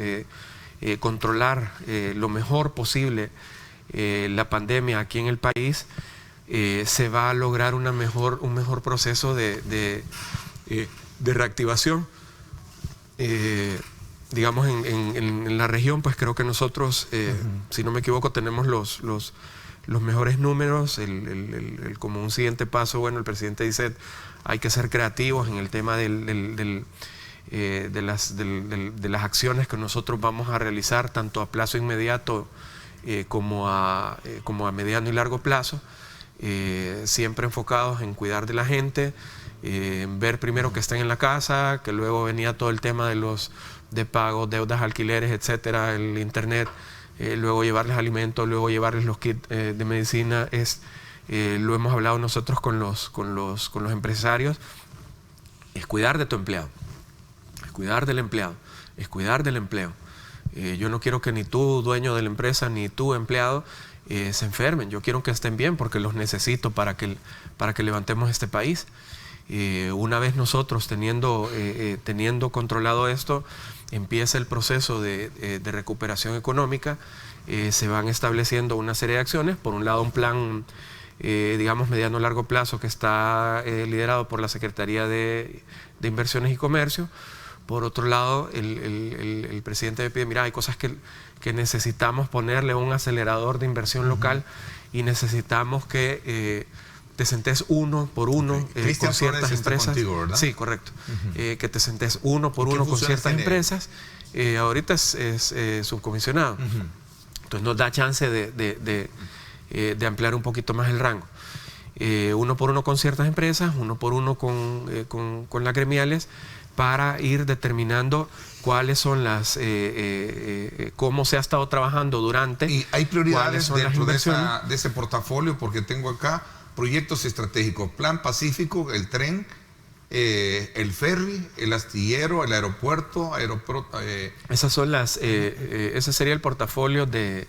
controlar lo mejor posible la pandemia aquí en el país, se va a lograr un mejor proceso de reactivación. Digamos, en la región, pues creo que nosotros, si no me equivoco, tenemos los mejores números. Como un siguiente paso, bueno, el presidente dice: hay que ser creativos en el tema de las acciones que nosotros vamos a realizar, tanto a plazo inmediato como a mediano y largo plazo, siempre enfocados en cuidar de la gente, ver primero que estén en la casa, que luego venía todo el tema de pagos, deudas, alquileres, etcétera, el internet, luego llevarles alimentos, luego llevarles los kits de medicina. Lo hemos hablado nosotros con los empresarios: es cuidar de tu empleado, es cuidar del empleado, es cuidar del empleo. Yo no quiero que ni tú, dueño de la empresa, ni tú, empleado, se enfermen. Yo quiero que estén bien, porque los necesito para que levantemos este país. Una vez nosotros teniendo controlado esto, empieza el proceso de recuperación económica. Se van estableciendo una serie de acciones. Por un lado, un plan, digamos, mediano largo plazo, que está liderado por la Secretaría de Inversiones y Comercio. Por otro lado, el presidente me pide: mira, hay cosas que necesitamos ponerle un acelerador de inversión local, y necesitamos que te sentes uno por uno con ciertas empresas. Contigo, ¿verdad? Sí, correcto. Que te sentes uno por uno con ciertas empresas. Ahorita es subcomisionado. Entonces nos da chance de ampliar un poquito más el rango. Uno por uno con ciertas empresas, uno por uno con las gremiales, para ir determinando cuáles son cómo se ha estado trabajando durante. Y hay prioridades dentro de ese portafolio, porque tengo acá proyectos estratégicos: Plan Pacífico, el tren, el ferry, el astillero, el aeropuerto. Esas son ese sería el portafolio de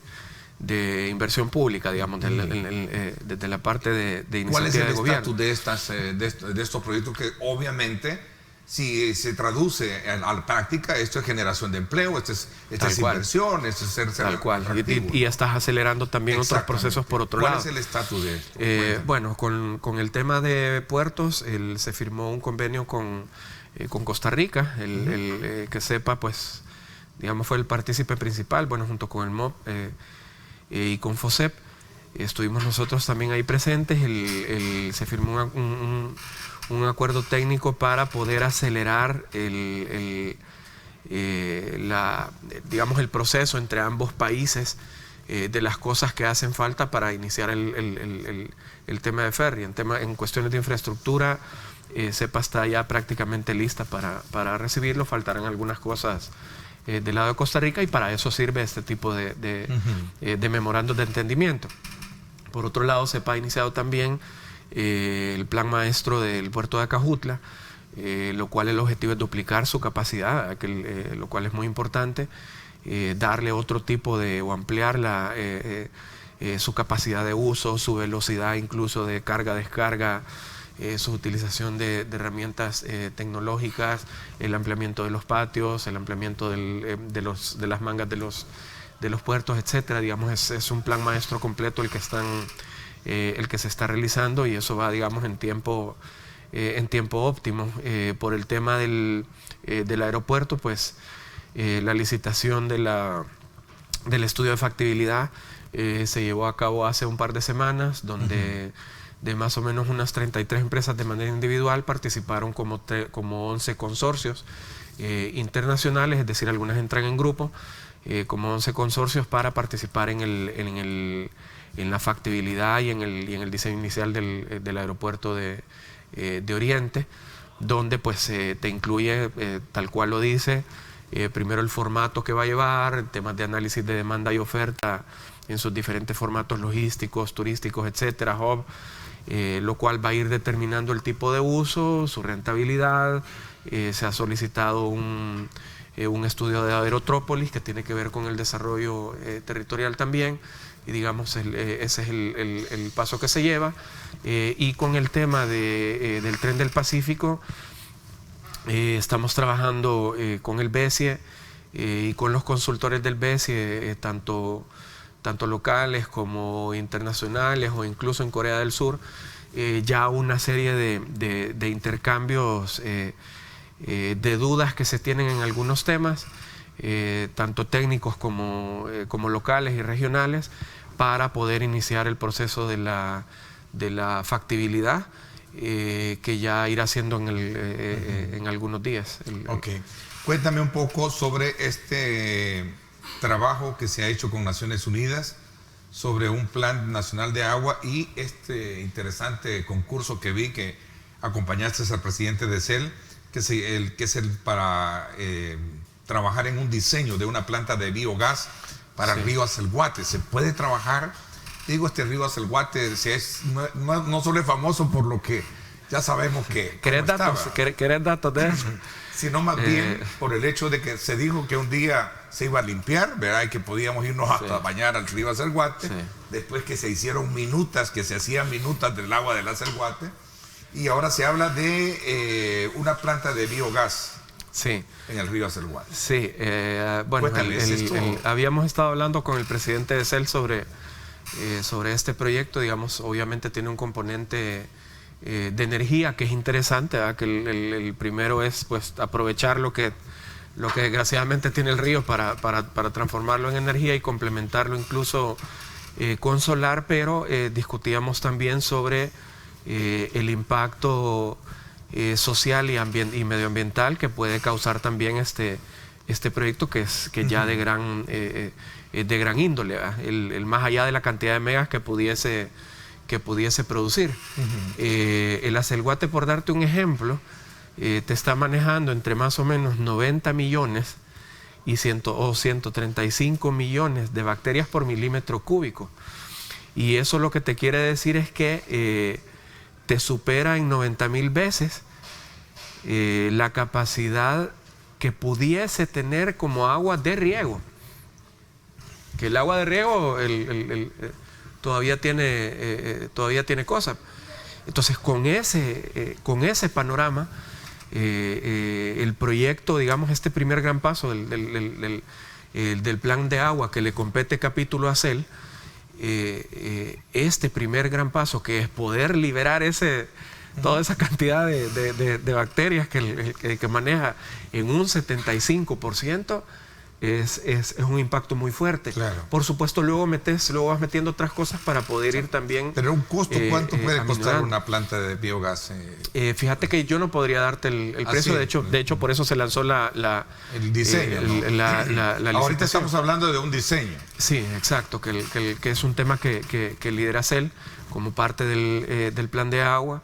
inversión pública, digamos, desde la parte de iniciativa de gobierno. ¿Cuál es el estatus de estos proyectos que obviamente, si se traduce a la práctica, esto es generación de empleo, esta es inversión, esto es ser tal cual? Y estás acelerando también otros procesos por otro lado. ¿Cuál es el estatus de esto? Bueno, con el tema de puertos, se firmó un convenio con Costa Rica. Que sepa, pues, digamos, fue el partícipe principal, bueno, junto con el MOP y con FOSEP. Estuvimos nosotros también ahí presentes. Se firmó un acuerdo técnico para poder acelerar digamos, el proceso entre ambos países de las cosas que hacen falta para iniciar el tema de ferry. En cuestiones de infraestructura, CEPA está ya prácticamente lista para recibirlo. Faltarán algunas cosas del lado de Costa Rica, y para eso sirve este tipo de memorandos de entendimiento. Por otro lado, CEPA ha iniciado también el plan maestro del puerto de Acajutla, lo cual el objetivo es duplicar su capacidad, lo cual es muy importante, darle otro tipo o ampliar su capacidad de uso, su velocidad incluso de carga-descarga, su utilización de herramientas tecnológicas, el ampliamiento de los patios, el ampliamiento de las mangas de los puertos, etcétera. Digamos, es un plan maestro completo el que se está realizando, y eso va, digamos, en tiempo óptimo. Por el tema del aeropuerto, pues la licitación del estudio de factibilidad se llevó a cabo hace un par de semanas, donde de más o menos unas 33 empresas de manera individual participaron como 11 consorcios internacionales, es decir, algunas entran en grupo, como 11 consorcios para participar en la factibilidad y en el diseño inicial del aeropuerto de Oriente, donde pues te incluye, tal cual lo dice, primero el formato que va a llevar, temas de análisis de demanda y oferta en sus diferentes formatos logísticos, turísticos, etcétera, hub, lo cual va a ir determinando el tipo de uso, su rentabilidad. Se ha solicitado un estudio de Aerotrópolis que tiene que ver con el desarrollo territorial también, y digamos ese es el paso que se lleva. Y con el tema del Tren del Pacífico, estamos trabajando con el BESIE y con los consultores del BESIE, tanto locales como internacionales, o incluso en Corea del Sur, ya una serie de intercambios de dudas que se tienen en algunos temas, tanto técnicos como locales y regionales, para poder iniciar el proceso de la factibilidad, que ya irá haciendo en algunos días. Ok. Cuéntame un poco sobre este trabajo que se ha hecho con Naciones Unidas sobre un plan nacional de agua, y este interesante concurso que vi que acompañaste al presidente de CEL, que es el para trabajar en un diseño de una planta de biogás para el río Acelguate. ¿Se puede trabajar? Digo, este río Acelguate no solo es famoso por lo que ya sabemos que... ¿Querés datos de eso? Sino más bien por el hecho de que se dijo que un día se iba a limpiar, ¿verdad? Y que podíamos irnos hasta bañar al río Acelguate, después que se hicieron que se hacían minutas del agua del Acelguate, y ahora se habla de una planta de biogás en el río Acelguate. Sí, bueno, habíamos estado hablando con el presidente de CEL sobre este proyecto. Digamos, obviamente tiene un componente de energía que es interesante, ¿verdad? Que el primero es pues aprovechar lo que desgraciadamente tiene el río para transformarlo en energía y complementarlo incluso con solar, pero discutíamos también sobre el impacto social y medioambiental que puede causar también este proyecto, que ya de gran índole, ¿verdad? El más allá de la cantidad de megas que pudiese producir. El Acelguate, por darte un ejemplo, te está manejando entre más o menos 90 millones y 135 millones de bacterias por milímetro cúbico. Y eso lo que te quiere decir es que te supera en 90.000 veces la capacidad que pudiese tener como agua de riego. Que el agua de riego todavía tiene cosas. Entonces, con ese panorama, el proyecto, digamos, este primer gran paso del plan de agua que le compete capítulo a CEL, este primer gran paso, que es poder liberar toda esa cantidad de bacterias que maneja en un 75%, es un impacto muy fuerte. Claro. Por supuesto, luego vas metiendo otras cosas para poder ir también. Pero un costo, ¿cuánto puede costar aminorando. una planta de biogás? Fíjate que yo no podría darte el precio, sí. de hecho por eso se lanzó El diseño, ¿no? la Ahorita licitación. estamos hablando de un diseño. Sí, exacto, que es un tema que lidera CEL como parte del plan de agua.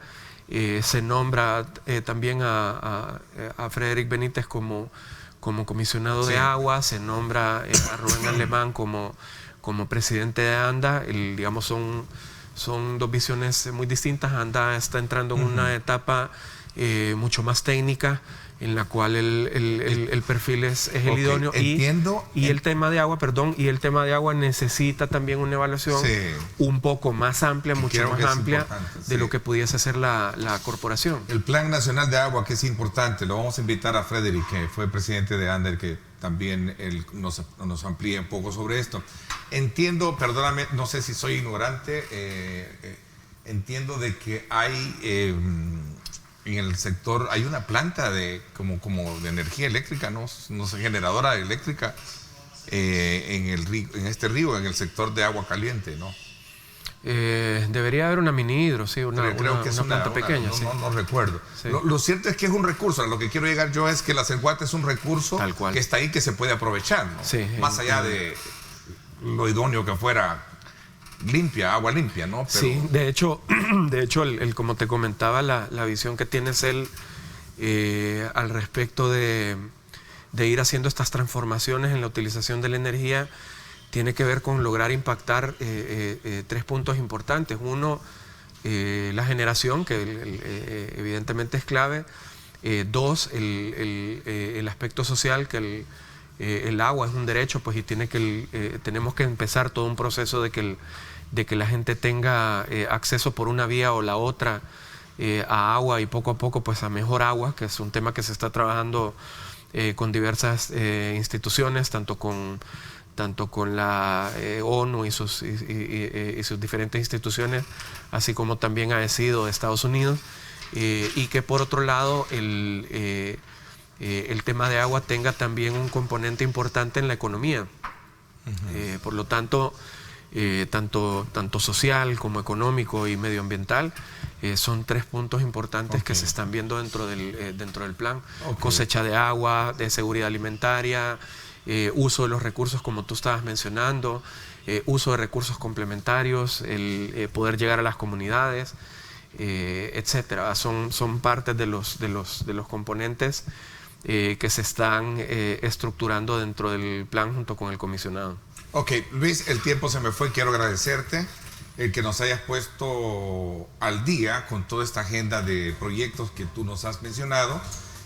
Se nombra también a Frederick Benítez como comisionado Sí. de agua, se nombra a Rubén Alemán como presidente de ANDA. Digamos, son dos visiones muy distintas. ANDA está entrando en una etapa mucho más técnica, en la cual el perfil es el Ok, idóneo. entiendo. Y el tema de agua, necesita también una evaluación Sí. un poco más amplia, mucho Creo más que es amplia importante, de sí. lo que pudiese hacer la corporación. El Plan Nacional de Agua, que es importante, lo vamos a invitar a Frederick, que fue presidente de ANDER, que también él nos amplíe un poco sobre esto. Entiendo, perdóname, no sé si soy ignorante, entiendo de que hay en el sector, hay una planta como de energía eléctrica, no sé, generadora eléctrica en este río, en el sector de agua caliente, ¿no? Debería haber una mini hidro, sí, una planta pequeña. Sí. No recuerdo. Sí. Lo cierto es que es un recurso. A lo que quiero llegar yo es que la CELGUAT es un recurso Tal cual. que está ahí, que se puede aprovechar, ¿no? Sí, Más allá de lo idóneo que fuera agua limpia, ¿no? Pero, sí, de hecho como te comentaba, la visión que tiene él al respecto de ir haciendo estas transformaciones en la utilización de la energía tiene que ver con lograr impactar 3 puntos importantes. Uno, la generación, que evidentemente es clave. 2, el aspecto social, que el agua es un derecho, pues, y tenemos que empezar todo un proceso de que la gente tenga acceso por una vía o la otra a agua, y poco a poco pues a mejor agua, que es un tema que se está trabajando con diversas instituciones, tanto con la ONU y sus diferentes instituciones, así como también AECIDO de Estados Unidos, y que por otro lado el tema de agua tenga también un componente importante en la economía. Por lo tanto, tanto social como económico y medioambiental, son 3 puntos importantes que se están viendo dentro del plan. Cosecha de agua, de seguridad alimentaria, uso de los recursos como tú estabas mencionando, uso de recursos complementarios, el poder llegar a las comunidades, etcétera. Son partes de los componentes que se están estructurando dentro del plan junto con el comisionado. Ok, Luis, el tiempo se me fue. Quiero agradecerte el que nos hayas puesto al día con toda esta agenda de proyectos que tú nos has mencionado,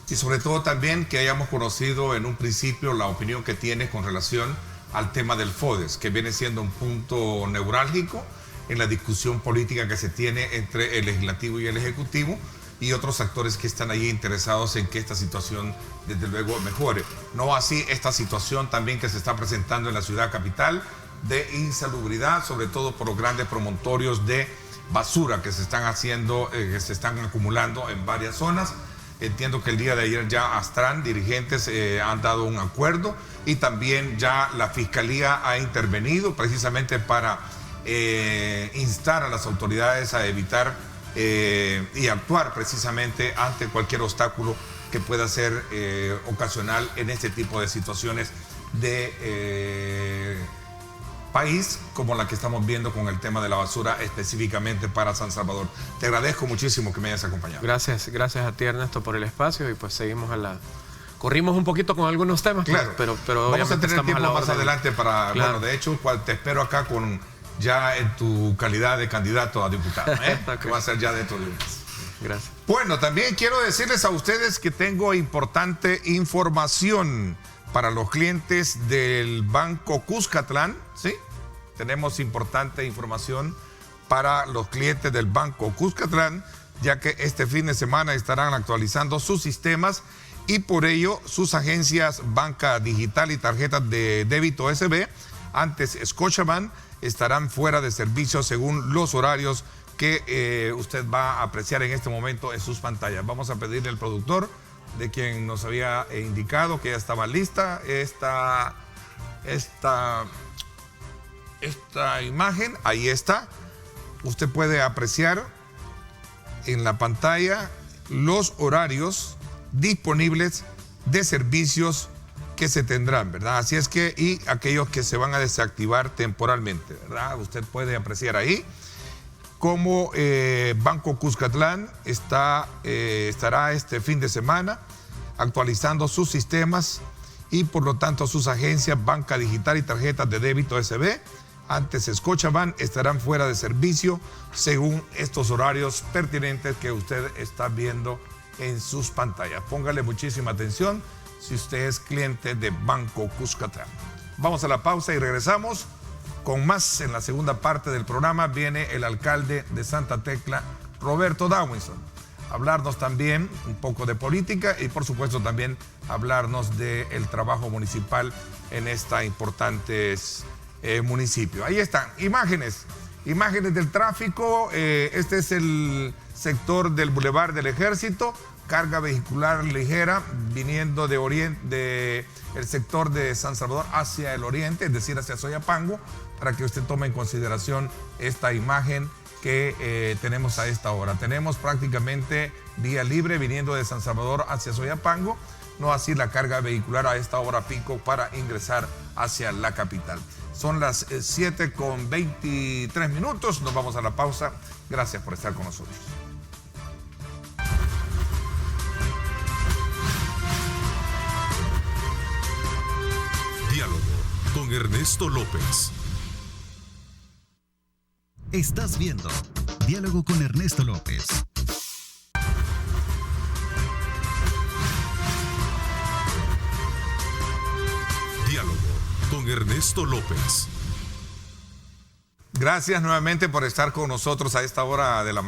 y sobre todo también que hayamos conocido en un principio la opinión que tienes con relación al tema del FODES, que viene siendo un punto neurálgico en la discusión política que se tiene entre el legislativo y el ejecutivo, y otros actores que están ahí interesados en que esta situación desde luego mejore. No así esta situación también que se está presentando en la ciudad capital de insalubridad, sobre todo por los grandes promontorios de basura que se están haciendo, que se están acumulando en varias zonas. Entiendo que el día de ayer ya Astran, dirigentes, han dado un acuerdo, y también ya la Fiscalía ha intervenido precisamente para instar a las autoridades a evitar y actuar precisamente ante cualquier obstáculo que pueda ser ocasional en este tipo de situaciones de país como la que estamos viendo con el tema de la basura específicamente para San Salvador. Te agradezco muchísimo que me hayas acompañado. Gracias a ti, Ernesto, por el espacio, y pues seguimos corrimos un poquito con algunos temas, claro, pero vamos a tener estamos tiempo la más orden. adelante para, Claro. bueno, de hecho te espero acá ya en tu calidad de candidato a diputado, que va a ser ya dentro de un mes. Gracias. Bueno, también quiero decirles a ustedes que tengo importante información para los clientes del Banco Cuscatlán, ¿sí? Tenemos importante información para los clientes del Banco Cuscatlán, ya que este fin de semana estarán actualizando sus sistemas, y por ello sus agencias banca digital y tarjetas de débito SB, antes Scotiabank, estarán fuera de servicio según los horarios que usted va a apreciar en este momento en sus pantallas. Vamos a pedirle al productor de quien nos había indicado que ya estaba lista esta imagen. Ahí está. Usted puede apreciar en la pantalla los horarios disponibles de servicios que se tendrán, ¿verdad? Así es que, y aquellos que se van a desactivar temporalmente, ¿verdad? Usted puede apreciar ahí cómo Banco Cuscatlán estará este fin de semana actualizando sus sistemas y por lo tanto sus agencias, banca digital y tarjetas de débito SB, antes Scotiabank, estarán fuera de servicio según estos horarios pertinentes que usted está viendo en sus pantallas. Póngale muchísima atención si usted es cliente de Banco Cuscatlán. Vamos a la pausa y regresamos con más. En la segunda parte del programa viene el alcalde de Santa Tecla, Roberto Dawinson, a hablarnos también un poco de política y por supuesto también hablarnos del trabajo municipal en esta importante municipio. Ahí están, imágenes del tráfico. Este es el sector del Boulevard del Ejército, carga vehicular ligera viniendo de el sector de San Salvador hacia el oriente, es decir, hacia Soyapango, para que usted tome en consideración esta imagen que tenemos a esta hora. Tenemos prácticamente vía libre viniendo de San Salvador hacia Soyapango, no así la carga vehicular a esta hora pico para ingresar hacia la capital. Son las 7:23. Nos vamos a la pausa. Gracias por estar con nosotros. Diálogo con Ernesto López. Estás viendo Diálogo con Ernesto López. Diálogo con Ernesto López. Gracias nuevamente por estar con nosotros a esta hora de la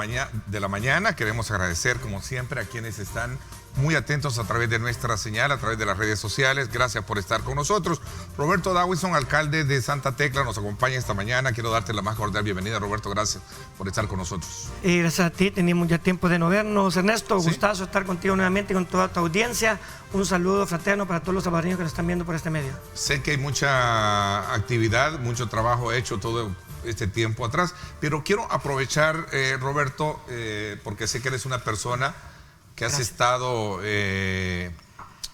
mañana. Queremos agradecer, como siempre, a quienes están muy atentos a través de nuestra señal, a través de las redes sociales. Gracias por estar con nosotros. Roberto Dawinson, alcalde de Santa Tecla, nos acompaña esta mañana. Quiero darte la más cordial bienvenida, Roberto. Gracias por estar con nosotros. Gracias a ti, teníamos ya tiempo de no vernos, Ernesto. Sí. Gustazo estar contigo nuevamente, con toda tu audiencia. Un saludo fraterno para todos los salvadoreños que nos están viendo por este medio. Sé que hay mucha actividad, mucho trabajo hecho todo este tiempo atrás, pero quiero aprovechar, Roberto, porque sé que eres una persona que has estado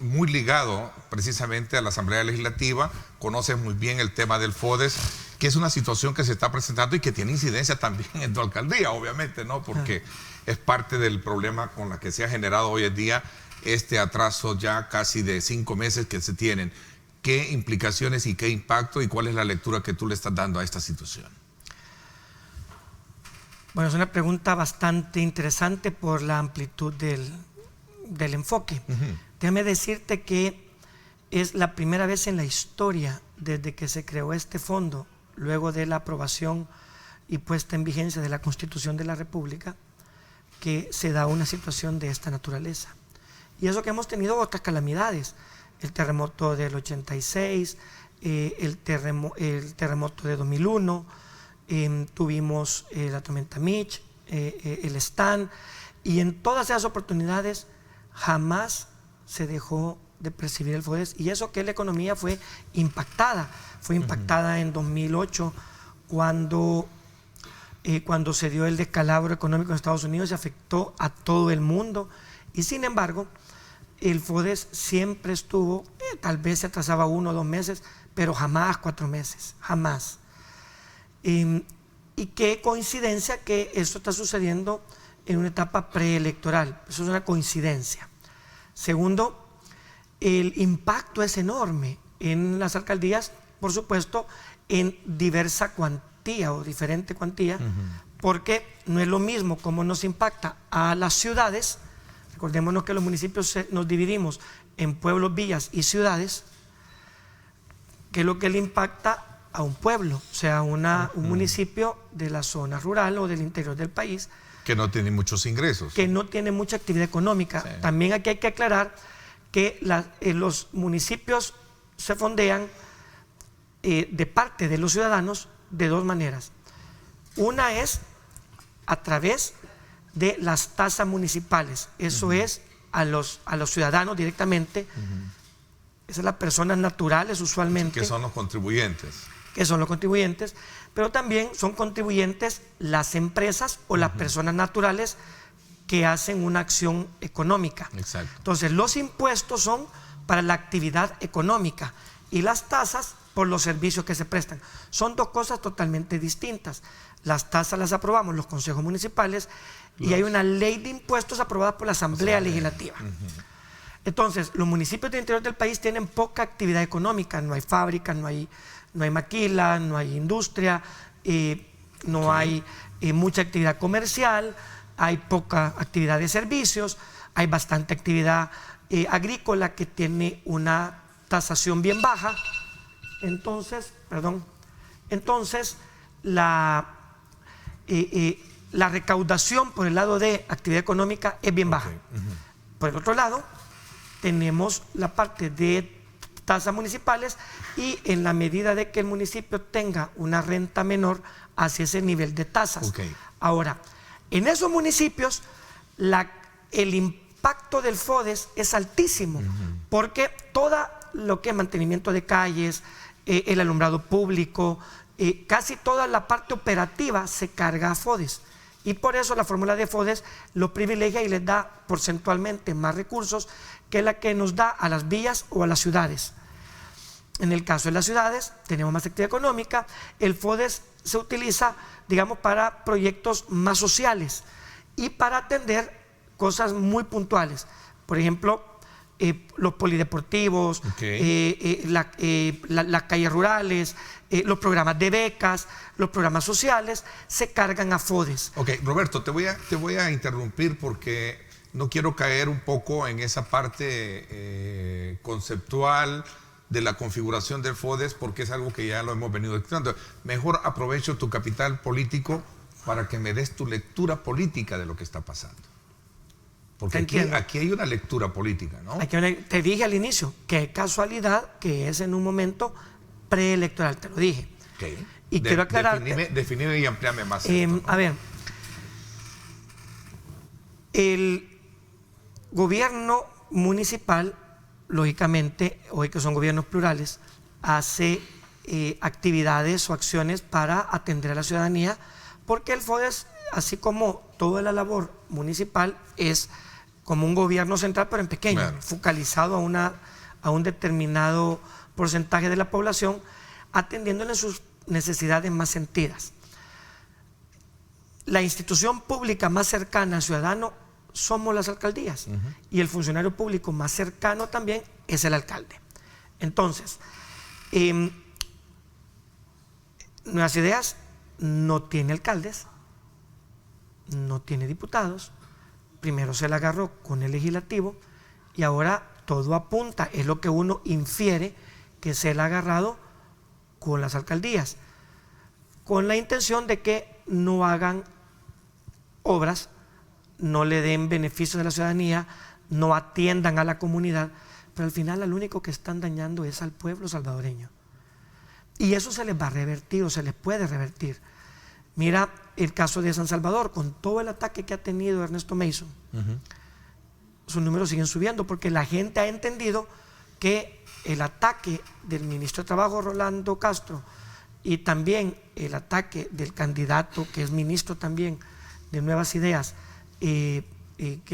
muy ligado precisamente a la Asamblea Legislativa, conoces muy bien el tema del FODES, que es una situación que se está presentando y que tiene incidencia también en tu alcaldía, obviamente, ¿no? Porque es parte del problema con la que se ha generado hoy en día este atraso ya casi de 5 meses que se tienen. ¿Qué implicaciones y qué impacto y cuál es la lectura que tú le estás dando a esta situación? Bueno, es una pregunta bastante interesante por la amplitud del enfoque. Déjame decirte que es la primera vez en la historia, desde que se creó este fondo, luego de la aprobación y puesta en vigencia de la Constitución de la República, que se da una situación de esta naturaleza. Y eso que hemos tenido otras calamidades, el terremoto del 86, el terremoto de 2001, tuvimos la tormenta Mitch, el Stan, y en todas esas oportunidades jamás se dejó de percibir el FODES, y eso que la economía fue impactada en 2008 cuando se dio el descalabro económico en Estados Unidos, se afectó a todo el mundo, y sin embargo el FODES siempre estuvo, tal vez se atrasaba 1 o 2 meses, pero jamás 4 meses, jamás. Y qué coincidencia que esto está sucediendo en una etapa preelectoral. Eso es una coincidencia. Segundo, el impacto es enorme en las alcaldías, por supuesto, en diversa cuantía o diferente cuantía, porque no es lo mismo cómo nos impacta a las ciudades. Recordémonos que los municipios nos dividimos en pueblos, villas y ciudades, que es lo que le impacta a un pueblo, o sea, un municipio de la zona rural o del interior del país. Que no tiene muchos ingresos. Que no tiene mucha actividad económica. Sí. También aquí hay que aclarar que los municipios se fondean de parte de los ciudadanos de 2 maneras. Una es a través de las tasas municipales, eso es a los ciudadanos directamente. Esas son las personas naturales usualmente. Que son los contribuyentes. Que son los contribuyentes, pero también son contribuyentes las empresas o las personas naturales que hacen una acción económica. Exacto. Entonces, los impuestos son para la actividad económica y las tasas por los servicios que se prestan. Son dos cosas totalmente distintas. Las tasas las aprobamos los consejos municipales y hay una ley de impuestos aprobada por la Asamblea Legislativa. Entonces, los municipios del interior del país tienen poca actividad económica, no hay fábricas, no hay maquila, no hay industria, no hay mucha actividad comercial, hay poca actividad de servicios, hay bastante actividad agrícola que tiene una tasación bien baja. Entonces, la recaudación por el lado de actividad económica es bien baja. Por el otro lado, tenemos la parte de tasas municipales y en la medida de que el municipio tenga una renta menor hacia ese nivel de tasas. Ahora, en esos municipios el impacto del FODES es altísimo porque todo lo que es mantenimiento de calles, el alumbrado público, casi toda la parte operativa se carga a FODES. Y por eso la fórmula de FODES lo privilegia y les da porcentualmente más recursos que la que nos da a las villas o a las ciudades. En el caso de las ciudades, tenemos más actividad económica. El FODES se utiliza, digamos, para proyectos más sociales y para atender cosas muy puntuales. Por ejemplo, los polideportivos, las calles rurales, los programas de becas, los programas sociales, se cargan a FODES. Ok, Roberto, te voy a interrumpir porque no quiero caer un poco en esa parte conceptual de la configuración del FODES porque es algo que ya lo hemos venido explicando. Mejor aprovecho tu capital político para que me des tu lectura política de lo que está pasando. Porque aquí hay una lectura política, ¿no? Te dije al inicio, qué casualidad que es en un momento preelectoral, te lo dije. Okay. Y quiero aclarar. Definime y ampliame más. A ver, el gobierno municipal, lógicamente, hoy que son gobiernos plurales, hace actividades o acciones para atender a la ciudadanía, porque el FODES, así como toda la labor municipal, es como un gobierno central, pero en pequeño, focalizado a un determinado porcentaje de la población, atendiéndole sus necesidades más sentidas. La institución pública más cercana al ciudadano somos las alcaldías, y el funcionario público más cercano también es el alcalde. Entonces, Nuevas Ideas no tiene alcaldes, no tiene diputados. Primero se la agarró con el legislativo y ahora todo apunta, es lo que uno infiere, que se la ha agarrado con las alcaldías, con la intención de que no hagan obras, no le den beneficios a la ciudadanía, no atiendan a la comunidad, pero al final al único que están dañando es al pueblo salvadoreño. Y eso se les va a revertir, o se les puede revertir. Mira el caso de San Salvador, con todo el ataque que ha tenido Ernesto Mason. Sus números siguen subiendo porque la gente ha entendido que el ataque del ministro de Trabajo, Rolando Castro, y también el ataque del candidato, que es ministro también de Nuevas Ideas, que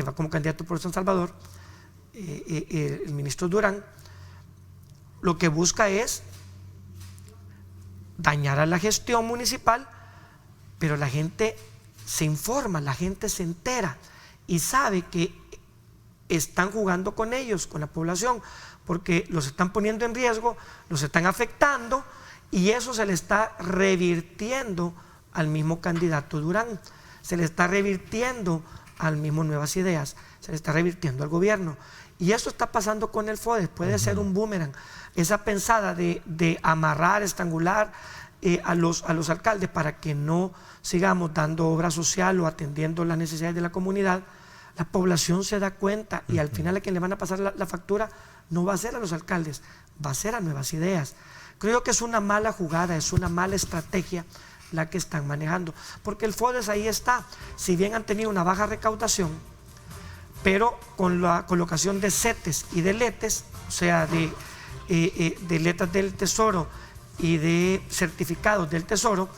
va como candidato por San Salvador, el ministro Durán, lo que busca es dañar a la gestión municipal, pero la gente se informa, la gente se entera y sabe que están jugando con ellos, con la población, porque los están poniendo en riesgo, los están afectando, y eso se le está revirtiendo al mismo candidato Durán, se le está revirtiendo al mismo Nuevas Ideas, se le está revirtiendo al gobierno. Y eso está pasando con el FODES, puede ser un boomerang. Esa pensada de amarrar, estrangular a los alcaldes para que no sigamos dando obra social o atendiendo las necesidades de la comunidad, la población se da cuenta y al final a quien le van a pasar la factura no va a ser a los alcaldes, va a ser a Nuevas Ideas. Creo que es una mala jugada, es una mala estrategia la que están manejando, porque el FODES ahí está, si bien han tenido una baja recaudación, pero con la colocación de CETES y de LETES, o sea, de letras del Tesoro y de certificados del Tesoro,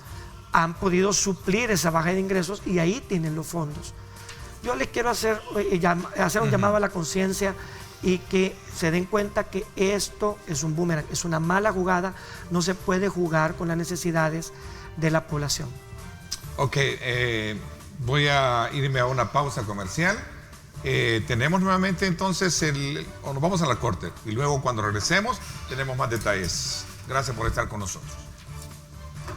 han podido suplir esa baja de ingresos y ahí tienen los fondos. Yo les quiero hacer un llamado a la conciencia y que se den cuenta que esto es un boomerang, es una mala jugada, no se puede jugar con las necesidades de la población. Ok, voy a irme a una pausa comercial. Tenemos nuevamente entonces nos vamos a la corte y luego cuando regresemos tenemos más detalles. Gracias por estar con nosotros.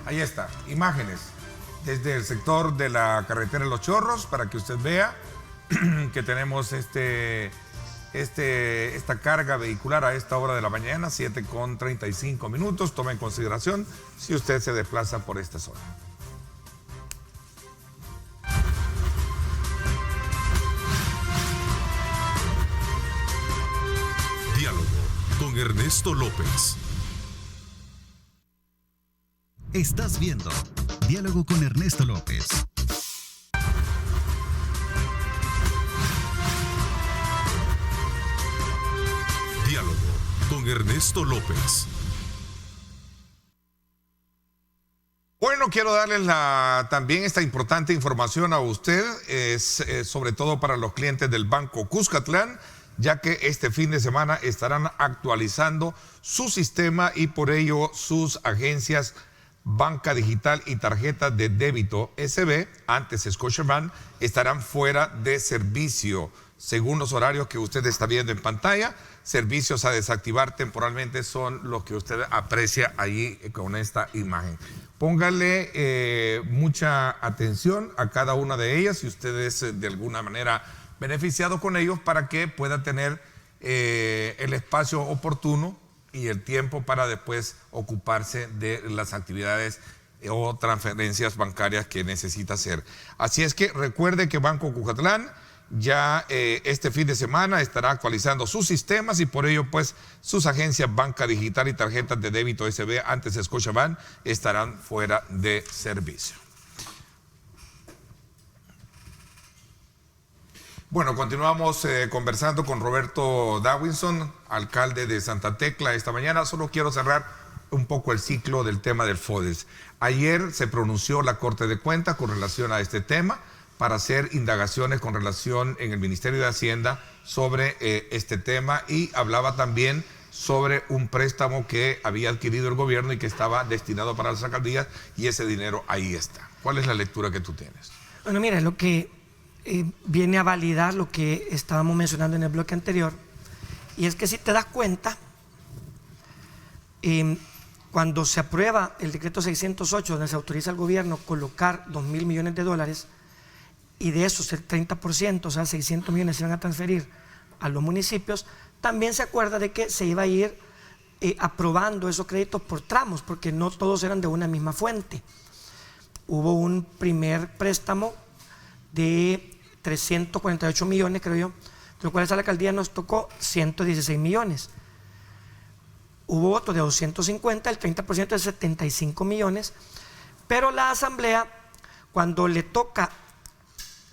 Ahí está, imágenes desde el sector de la carretera Los Chorros para que usted vea que tenemos esta carga vehicular a esta hora de la mañana, 7:35. Tome en consideración si usted se desplaza por esta zona. Diálogo con Ernesto López. Estás viendo Diálogo con Ernesto López. Diálogo con Ernesto López. Bueno, quiero darles también esta importante información a usted, sobre todo para los clientes del Banco Cuscatlán, ya que este fin de semana estarán actualizando su sistema y por ello sus agencias Banca Digital y tarjetas de débito SB, antes Scotiabank, estarán fuera de servicio. Según los horarios que usted está viendo en pantalla, servicios a desactivar temporalmente son los que usted aprecia allí con esta imagen. Póngale mucha atención a cada una de ellas si usted es de alguna manera beneficiado con ellos para que pueda tener el espacio oportuno y el tiempo para después ocuparse de las actividades o transferencias bancarias que necesita hacer. Así es que recuerde que Banco Cuscatlán ya este fin de semana estará actualizando sus sistemas y por ello pues sus agencias Banca Digital y tarjetas de débito SB, antes Scotiabank, estarán fuera de servicio. Bueno, continuamos conversando con Roberto Dawinson, alcalde de Santa Tecla esta mañana. Solo quiero cerrar un poco el ciclo del tema del FODES. Ayer se pronunció la Corte de Cuentas con relación a este tema para hacer indagaciones con relación en el Ministerio de Hacienda sobre este tema y hablaba también sobre un préstamo que había adquirido el gobierno y que estaba destinado para las alcaldías y ese dinero ahí está. ¿Cuál es la lectura que tú tienes? Bueno, mira, lo que viene a validar lo que estábamos mencionando en el bloque anterior, y es que si te das cuenta, cuando se aprueba el decreto 608, donde se autoriza al gobierno colocar 2.000 millones de dólares, y de esos el 30%, o sea, 600 millones se van a transferir a los municipios, también se acuerda de que se iba a ir aprobando esos créditos por tramos, porque no todos eran de una misma fuente. Hubo un primer préstamo de 348 millones, creo yo, de los cuales a la alcaldía nos tocó 116 millones. Hubo otro de 250, el 30% de 75 millones, pero la asamblea, cuando le toca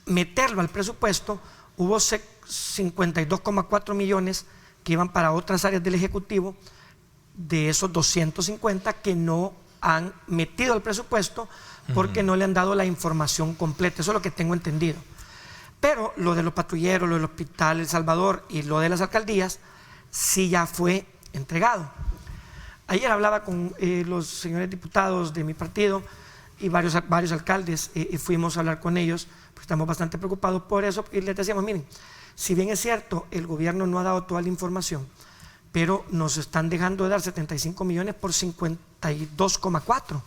meterlo al presupuesto, hubo 52,4 millones que iban para otras áreas del Ejecutivo, de esos 250 que no han metido al presupuesto porque no le han dado la información completa. Eso es lo que tengo entendido. Pero lo de los patrulleros, lo del Hospital El Salvador y lo de las alcaldías sí ya fue entregado. Ayer hablaba con los señores diputados de mi partido y varios alcaldes y fuimos a hablar con ellos, porque estamos bastante preocupados por eso, y les decíamos, miren, si bien es cierto, el gobierno no ha dado toda la información, pero nos están dejando de dar 75 millones por 52,4.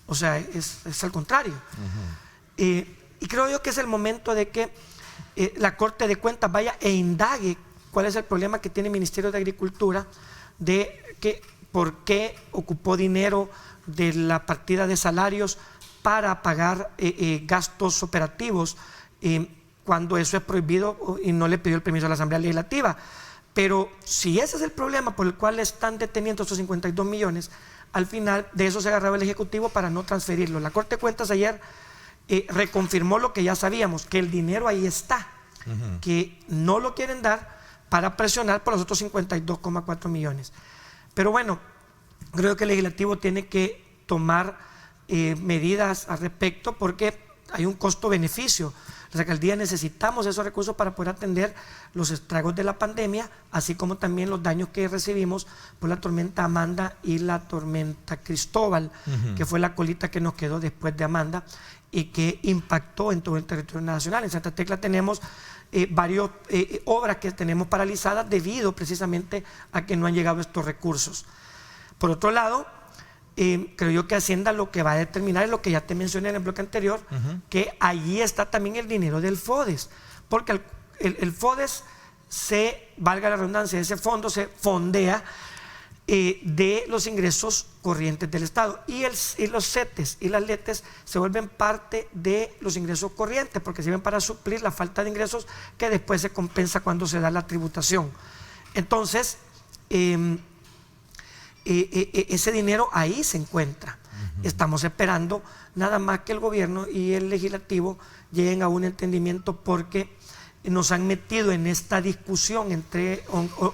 O sea, es al contrario. Y creo yo que es el momento de que la Corte de Cuentas vaya e indague cuál es el problema que tiene el Ministerio de Agricultura de que por qué ocupó dinero de la partida de salarios para pagar gastos operativos cuando eso es prohibido y no le pidió el permiso a la Asamblea Legislativa. Pero si ese es el problema por el cual están deteniendo estos 52 millones, al final de eso se agarraba el Ejecutivo para no transferirlo. La Corte de Cuentas ayer reconfirmó lo que ya sabíamos, que el dinero ahí está. que no lo quieren dar para presionar por los otros 52,4 millones. Pero bueno, creo que el legislativo tiene que tomar medidas al respecto porque hay un costo-beneficio. Las alcaldías necesitamos esos recursos para poder atender los estragos de la pandemia, así como también los daños que recibimos por la tormenta Amanda y la tormenta Cristóbal, que fue la colita que nos quedó después de Amanda y que impactó en todo el territorio nacional. En Santa Tecla tenemos varias obras que tenemos paralizadas debido precisamente a que no han llegado estos recursos. Por otro lado, creo yo que Hacienda lo que va a determinar es lo que ya te mencioné en el bloque anterior, que allí está también el dinero del FODES, porque el FODES valga la redundancia, ese fondo se fondea de los ingresos corrientes del Estado y los CETES y las LETES se vuelven parte de los ingresos corrientes porque sirven para suplir la falta de ingresos que después se compensa cuando se da la tributación. Entonces, ese dinero ahí se encuentra. Estamos esperando nada más que el gobierno y el legislativo lleguen a un entendimiento porque nos han metido en esta discusión entre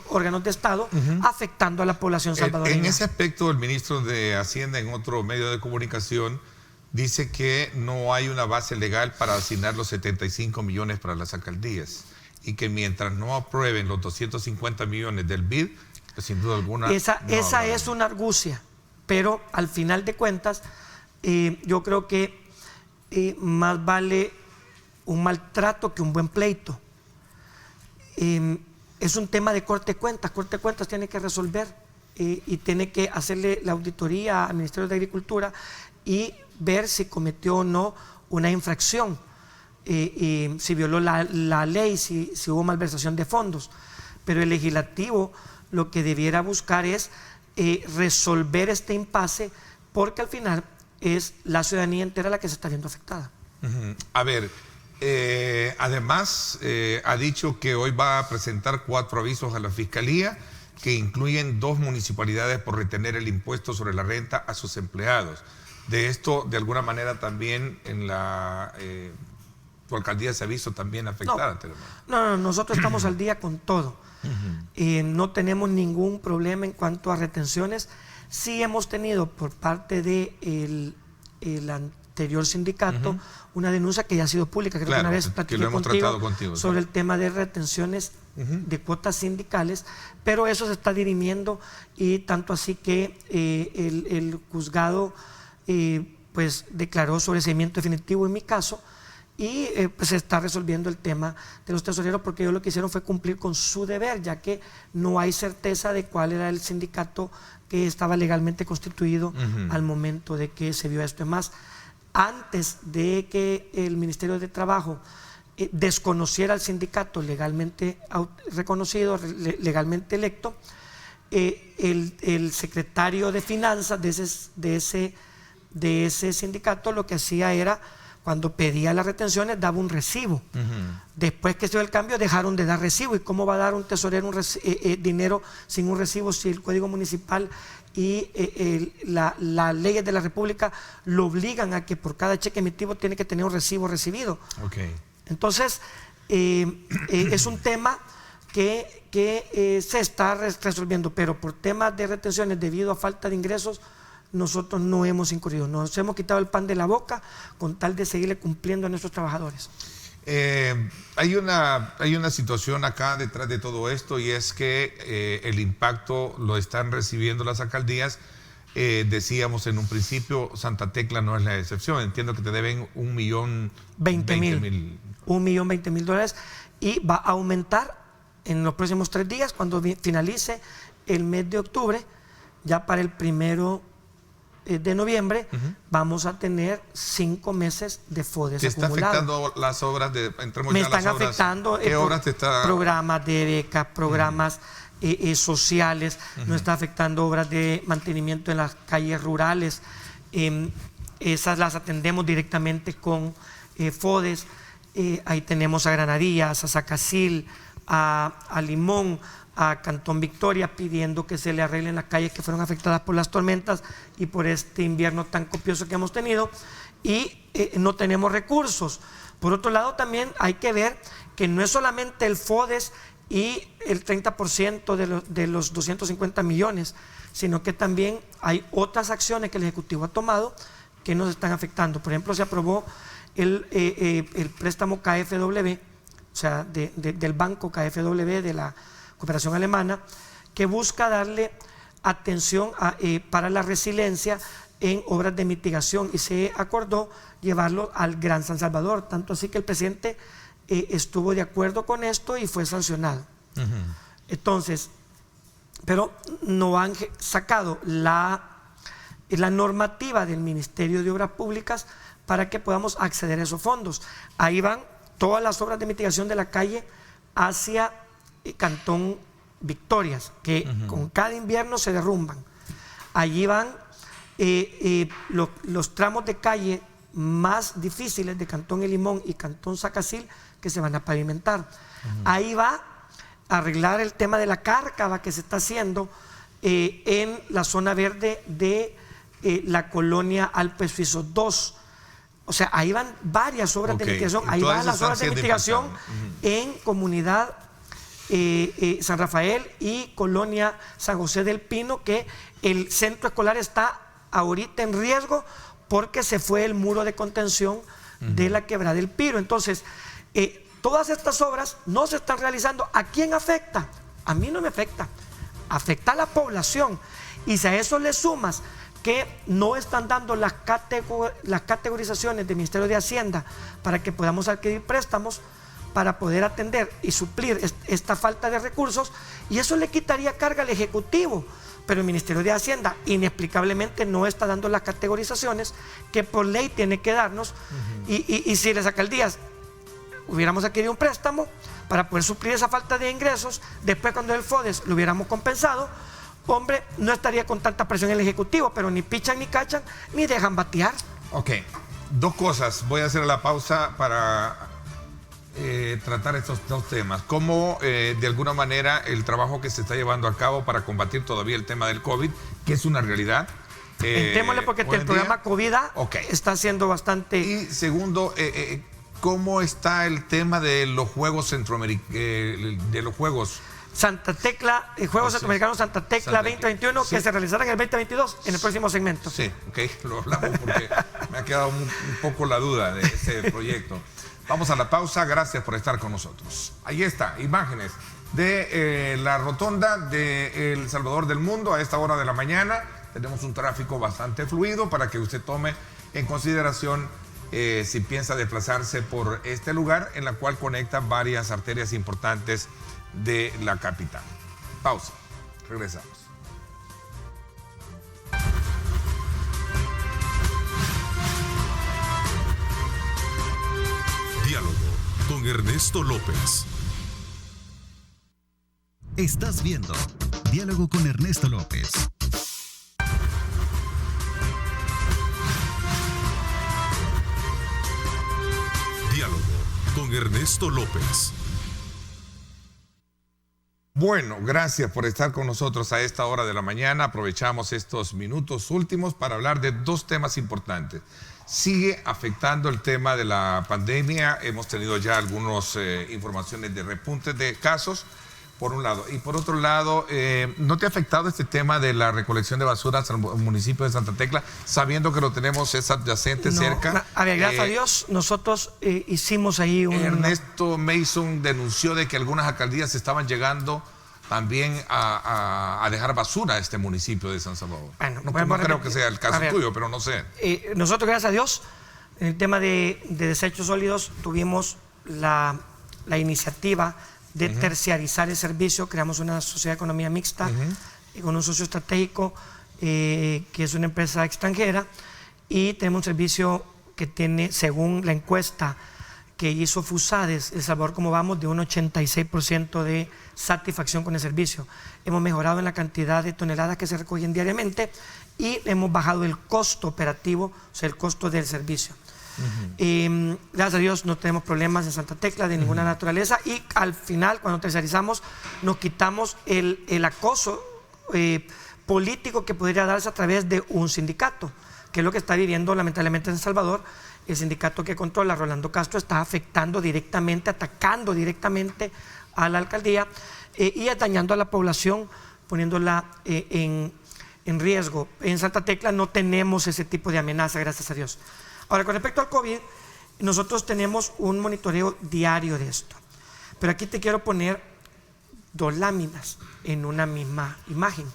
órganos de Estado afectando a la población salvadoreña. En ese aspecto, el ministro de Hacienda en otro medio de comunicación dice que no hay una base legal para asignar los 75 millones para las alcaldías y que mientras no aprueben los 250 millones del BID, pues sin duda alguna... Esa es una argucia, pero al final de cuentas yo creo que más vale un maltrato que un buen pleito. Es un tema de Corte de Cuentas tiene que resolver y tiene que hacerle la auditoría al Ministerio de Agricultura y ver si cometió o no una infracción, si violó la ley, si hubo malversación de fondos. Pero el legislativo lo que debiera buscar es resolver este impasse porque al final es la ciudadanía entera la que se está viendo afectada. A ver, además ha dicho que hoy va a presentar 4 avisos a la Fiscalía que incluyen 2 municipalidades por retener el impuesto sobre la renta a sus empleados. De esto, de alguna manera, también en tu alcaldía se ha visto también afectada. No, nosotros estamos al día con todo. No tenemos ningún problema en cuanto a retenciones. Sí hemos tenido por parte del anterior sindicato una denuncia que ya ha sido pública, creo que una vez platiqué contigo sobre el tema de retenciones de cuotas sindicales, pero eso se está dirimiendo y tanto así que el juzgado pues declaró sobreseimiento definitivo en mi caso y pues se está resolviendo el tema de los tesoreros porque ellos lo que hicieron fue cumplir con su deber, ya que no hay certeza de cuál era el sindicato que estaba legalmente constituido al momento de que se vio esto. Es más, antes de que el Ministerio de Trabajo desconociera al sindicato legalmente reconocido, legalmente electo, el secretario de Finanzas de ese sindicato lo que hacía era, cuando pedía las retenciones, daba un recibo. Después que se dio el cambio, dejaron de dar recibo. ¿Y cómo va a dar un tesorero dinero sin un recibo si el Código Municipal y las leyes de la República lo obligan a que por cada cheque emitido tiene que tener un recibo recibido? Entonces, es un tema que se está resolviendo, pero por temas de retenciones debido a falta de ingresos, nosotros no hemos incurrido, nos hemos quitado el pan de la boca con tal de seguirle cumpliendo a nuestros trabajadores. Hay una situación acá detrás de todo esto y es que el impacto lo están recibiendo las alcaldías. Decíamos en un principio, Santa Tecla no es la excepción. Entiendo que te deben $1.020.000. $1.020.000 y va a aumentar en los próximos 3 días cuando finalice el mes de octubre. Ya para el 1 de noviembre vamos a tener 5 meses de FODES acumulado. ¿Te está afectando las obras? Me están afectando ¿Qué obras te está? Programas de becas, programas sociales, nos está afectando obras de mantenimiento en las calles rurales. Esas las atendemos directamente con FODES. Ahí tenemos a Granadillas, a Zacacil, a Limón, a Cantón Victoria, pidiendo que se le arreglen las calles que fueron afectadas por las tormentas y por este invierno tan copioso que hemos tenido, y no tenemos recursos. Por otro lado, también hay que ver que no es solamente el FODES y el 30% de los 250 millones, sino que también hay otras acciones que el Ejecutivo ha tomado que nos están afectando. Por ejemplo, se aprobó el préstamo KfW, o sea, del banco KfW de la cooperación alemana, que busca darle atención para la resiliencia en obras de mitigación, y se acordó llevarlo al Gran San Salvador, tanto así que el presidente estuvo de acuerdo con esto y fue sancionado. Entonces, pero no han sacado la normativa del Ministerio de Obras Públicas para que podamos acceder a esos fondos. Ahí van todas las obras de mitigación de la calle hacia Cantón Victorias, que con cada invierno se derrumban. Allí van los tramos de calle más difíciles de Cantón El Limón y Cantón Zacacil, que se van a pavimentar. Ahí va a arreglar el tema de la cárcava que se está haciendo en la zona verde de la colonia Alpes Suizos 2. O sea, ahí van varias obras de mitigación. Ahí van las obras de mitigación en comunidad San Rafael y colonia San José del Pino, que el centro escolar está ahorita en riesgo porque se fue el muro de contención de la quebrada del Piro. Entonces, todas estas obras no se están realizando. ¿A quién afecta? A mí no me afecta, afecta a la población. Y si a eso le sumas que no están dando las categorizaciones del Ministerio de Hacienda para que podamos adquirir préstamos para poder atender y suplir esta falta de recursos, y eso le quitaría carga al Ejecutivo. Pero el Ministerio de Hacienda inexplicablemente no está dando las categorizaciones que por ley tiene que darnos. Y si las alcaldías hubiéramos adquirido un préstamo para poder suplir esa falta de ingresos, después cuando el FODES lo hubiéramos compensado, hombre, no estaría con tanta presión el Ejecutivo, pero ni pichan ni cachan ni dejan batear. Ok, dos cosas. Voy a hacer la pausa para tratar estos dos temas. Cómo de alguna manera el trabajo que se está llevando a cabo para combatir todavía el tema del COVID, que es una realidad. Entrémosle porque el programa COVID está siendo bastante... Y segundo, ¿cómo está el tema de los Juegos Centroamericanos, de los Juegos... Santa Tecla, Juegos Centroamericanos Santa Tecla 2021, que se realizarán en el 2022, en el próximo segmento. Sí, ok, lo hablamos porque me ha quedado un poco la duda de ese proyecto. Vamos a la pausa, gracias por estar con nosotros. Ahí está, imágenes de la rotonda de El Salvador del Mundo a esta hora de la mañana. Tenemos un tráfico bastante fluido para que usted tome en consideración si piensa desplazarse por este lugar, en la cual conecta varias arterias importantes de la capital. Pausa, regresamos. Diálogo con Ernesto López. Estás viendo Diálogo con Ernesto López. Diálogo con Ernesto López. Bueno, gracias por estar con nosotros a esta hora de la mañana. Aprovechamos estos minutos últimos para hablar de dos temas importantes. Sigue afectando el tema de la pandemia. Hemos tenido ya algunas informaciones de repuntes de casos, por un lado. Y por otro lado, ¿no te ha afectado este tema de la recolección de basuras al municipio de Santa Tecla, sabiendo que lo tenemos adyacente cerca? A ver, gracias a Dios, nosotros hicimos ahí un... Ernesto Mason denunció de que algunas alcaldías estaban llegando también a dejar basura a este municipio de San Salvador. Bueno, no creo que sea el caso tuyo, pero no sé. Nosotros, gracias a Dios, en el tema de desechos sólidos, tuvimos la iniciativa de terciarizar el servicio. Creamos una sociedad de economía mixta con un socio estratégico que es una empresa extranjera, y tenemos un servicio que tiene, según la encuesta que hizo FUSADES, El Salvador Cómo Vamos, de un 86% de satisfacción con el servicio. Hemos mejorado en la cantidad de toneladas que se recogen diariamente y hemos bajado el costo operativo, o sea, el costo del servicio. Gracias a Dios no tenemos problemas en Santa Tecla de ninguna naturaleza, y al final, cuando terciarizamos, nos quitamos el acoso político que podría darse a través de un sindicato. que es lo que está viviendo lamentablemente en El Salvador. El sindicato que controla Rolando Castro está afectando directamente, atacando directamente a la alcaldía y dañando a la población, poniéndola en riesgo. En Santa Tecla no tenemos ese tipo de amenaza, gracias a Dios. Ahora, con respecto al COVID, nosotros tenemos un monitoreo diario de esto. Pero aquí te quiero poner 2 láminas en una misma imagen.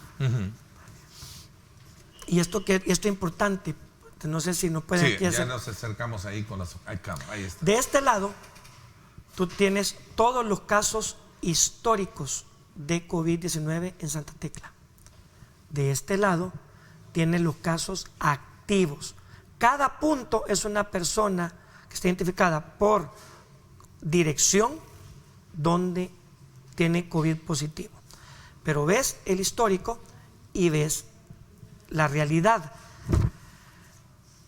Y esto es importante. No sé si nos pueden aquí hacer. Ya nos acercamos ahí con las cámaras. Ahí está. De este lado, tú tienes todos los casos históricos de COVID-19 en Santa Tecla. De este lado, tienes los casos activos. Cada punto es una persona que está identificada por dirección donde tiene COVID positivo. Pero ves el histórico y ves la realidad.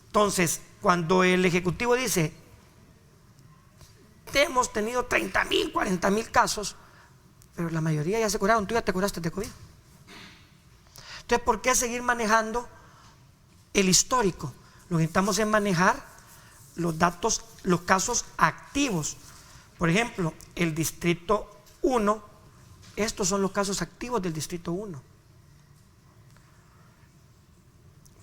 Entonces, cuando el Ejecutivo dice, hemos tenido 30,000, 40,000 casos, pero la mayoría ya se curaron, tú ya te curaste de COVID. Entonces, ¿por qué seguir manejando el histórico? Lo que necesitamos es manejar los datos, los casos activos. Por ejemplo, el Distrito 1, estos son los casos activos del Distrito 1.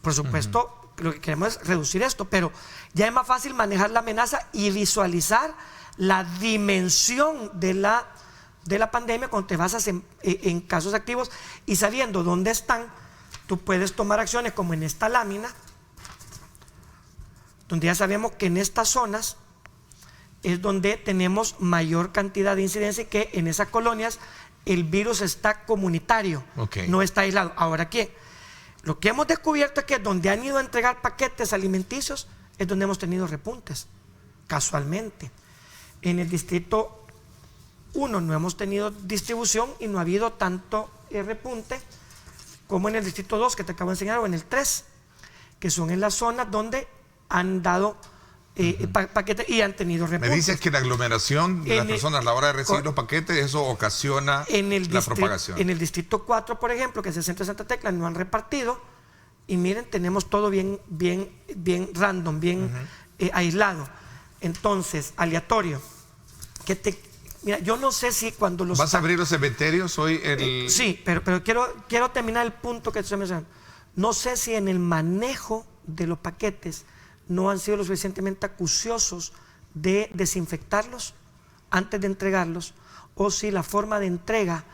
Por supuesto, lo que queremos es reducir esto, pero ya es más fácil manejar la amenaza y visualizar la dimensión de la pandemia cuando te basas en casos activos y sabiendo dónde están, tú puedes tomar acciones como en esta lámina, donde ya sabemos que en estas zonas es donde tenemos mayor cantidad de incidencia y que en esas colonias el virus está comunitario, no está aislado. Ahora, ¿qué? Lo que hemos descubierto es que donde han ido a entregar paquetes alimenticios es donde hemos tenido repuntes, casualmente. En el Distrito 1 no hemos tenido distribución y no ha habido tanto repunte como en el Distrito 2 que te acabo de enseñar, o en el 3, que son en las zonas donde han dado paquetes y han tenido repuntes. Me dices que la aglomeración de las personas a la hora de recibir los paquetes, eso ocasiona la propagación. En el Distrito 4, por ejemplo, que es el centro de Santa Tecla, no han repartido y miren, tenemos todo bien random, bien aislado. Entonces, aleatorio. Mira, yo no sé si cuando los... ¿Vas a abrir los cementerios hoy? Sí, pero quiero terminar el punto que estoy mencionando. No sé si en el manejo de los paquetes no han sido lo suficientemente acuciosos de desinfectarlos antes de entregarlos, o si la forma de entrega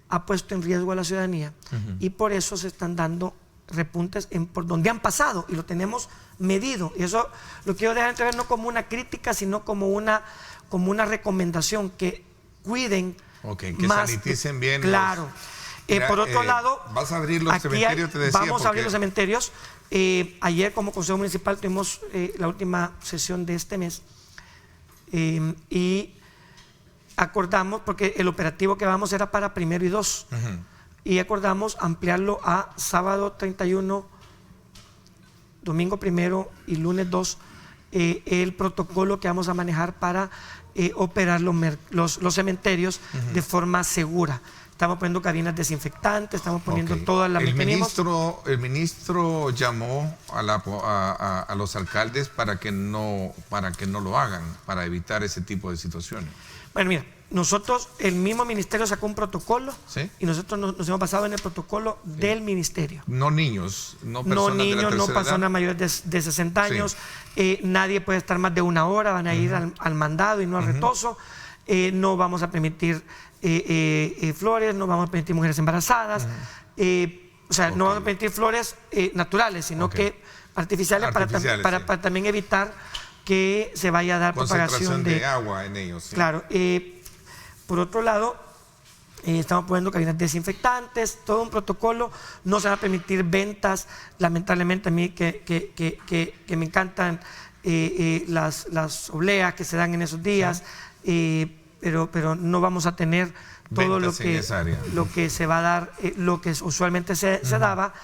ha puesto en riesgo a la ciudadanía y por eso se están dando repuntes por donde han pasado y lo tenemos medido. Y eso lo quiero dejar entrever no como una crítica, sino como una recomendación, que cuiden que más, saniticen bien. Claro. Por otro lado, vas a abrir los cementerios, te decía. Vamos a abrir los cementerios. Ayer como Consejo Municipal tuvimos la última sesión de este mes y acordamos, porque el operativo que vamos era para 1 y 2, y acordamos ampliarlo a sábado 31, domingo 1 y lunes 2, el protocolo que vamos a manejar para operar los cementerios de forma segura. Estamos poniendo cabinas desinfectantes, estamos poniendo todas las mecanismos. El ministro llamó a los alcaldes para que no lo hagan, para evitar ese tipo de situaciones. Bueno, mira, nosotros, el mismo ministerio sacó un protocolo, ¿sí? Y nosotros nos hemos basado en el protocolo del ministerio. No niños, no personas de la tercera edad. No personas mayores de 60 años, sí. Nadie puede estar más de 1 hora, van a ir al mandado y no al retoso. No vamos a permitir flores, no vamos a permitir mujeres embarazadas, no vamos a permitir flores naturales, sino que artificiales. Para también evitar que se vaya a dar propagación de agua en ellos. ¿Sí? Claro. Por otro lado, estamos poniendo cabinas desinfectantes, todo un protocolo. No se van a permitir ventas, lamentablemente a mí que me encantan las obleas que se dan en esos días, pero no vamos a tener todo lo que se va a dar, lo que usualmente se daba,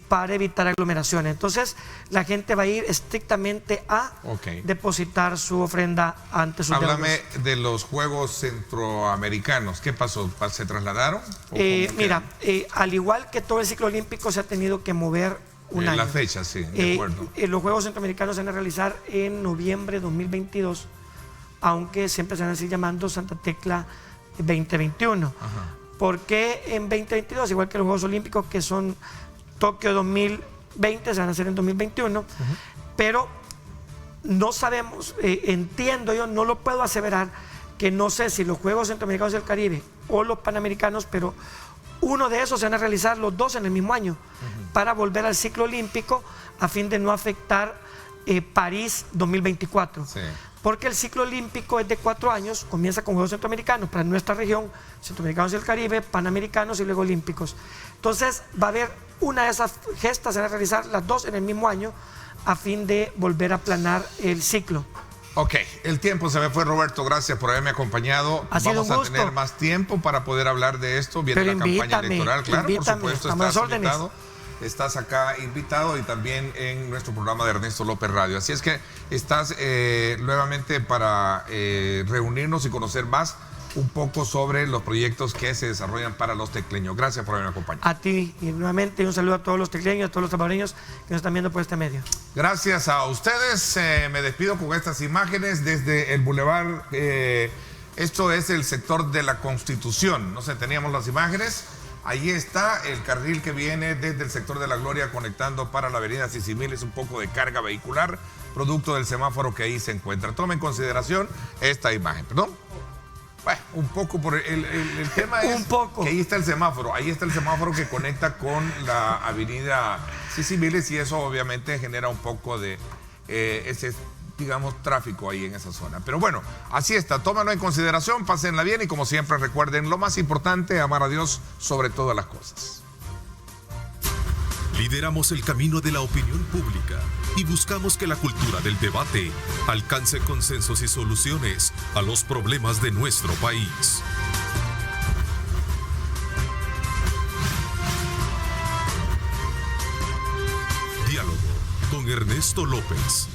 para evitar aglomeraciones. Entonces la gente va a ir estrictamente a depositar su ofrenda ante sus Háblame de los Juegos Centroamericanos. ¿Qué pasó? ¿Se trasladaron? Mira, al igual que todo el ciclo olímpico, se ha tenido que mover un año. La fecha, sí, de acuerdo. Los Juegos Centroamericanos se van a realizar en noviembre de 2022, aunque siempre se van a seguir llamando Santa Tecla 2021. ¿Por qué en 2022? Igual que los Juegos Olímpicos, que son Tokio 2020, se van a hacer en 2021, pero no sabemos, entiendo yo, no lo puedo aseverar, que no sé si los Juegos Centroamericanos del Caribe o los Panamericanos, pero uno de esos se van a realizar los dos en el mismo año para volver al ciclo olímpico a fin de no afectar París 2024. Sí. Porque el ciclo olímpico es de 4 años, comienza con Juegos Centroamericanos para nuestra región, Centroamericanos del Caribe, Panamericanos y luego Olímpicos. Entonces va a haber una de esas gestas, se van a realizar las dos en el mismo año a fin de volver a aplanar el ciclo. Ok, el tiempo se me fue, Roberto. Gracias por haberme acompañado. Vamos a tener más tiempo para poder hablar de esto. Viene la campaña electoral, claro, por supuesto. Estás invitado. Estás acá invitado y también en nuestro programa de Ernesto López Radio. Así es que estás nuevamente para reunirnos y conocer más un poco sobre los proyectos que se desarrollan para los tecleños. Gracias por haberme acompañado. A ti y nuevamente un saludo a todos los tecleños, a todos los salvadoreños que nos están viendo por este medio. Gracias a ustedes. Me despido con estas imágenes desde el Boulevard. Esto es el sector de la Constitución. No sé, teníamos las imágenes. Ahí está el carril que viene desde el sector de la Gloria conectando para la avenida Sicimiles, un poco de carga vehicular, producto del semáforo que ahí se encuentra. Tome en consideración esta imagen, ¿perdón? Bueno, un poco por el tema es un poco. Que ahí está el semáforo que conecta con la avenida Sicimiles y eso obviamente genera un poco de ese, digamos, tráfico ahí en esa zona. Pero bueno, así está, tómenlo en consideración, pásenla bien y como siempre recuerden, lo más importante, amar a Dios sobre todas las cosas. Lideramos el camino de la opinión pública y buscamos que la cultura del debate alcance consensos y soluciones a los problemas de nuestro país. Diálogo con Ernesto López.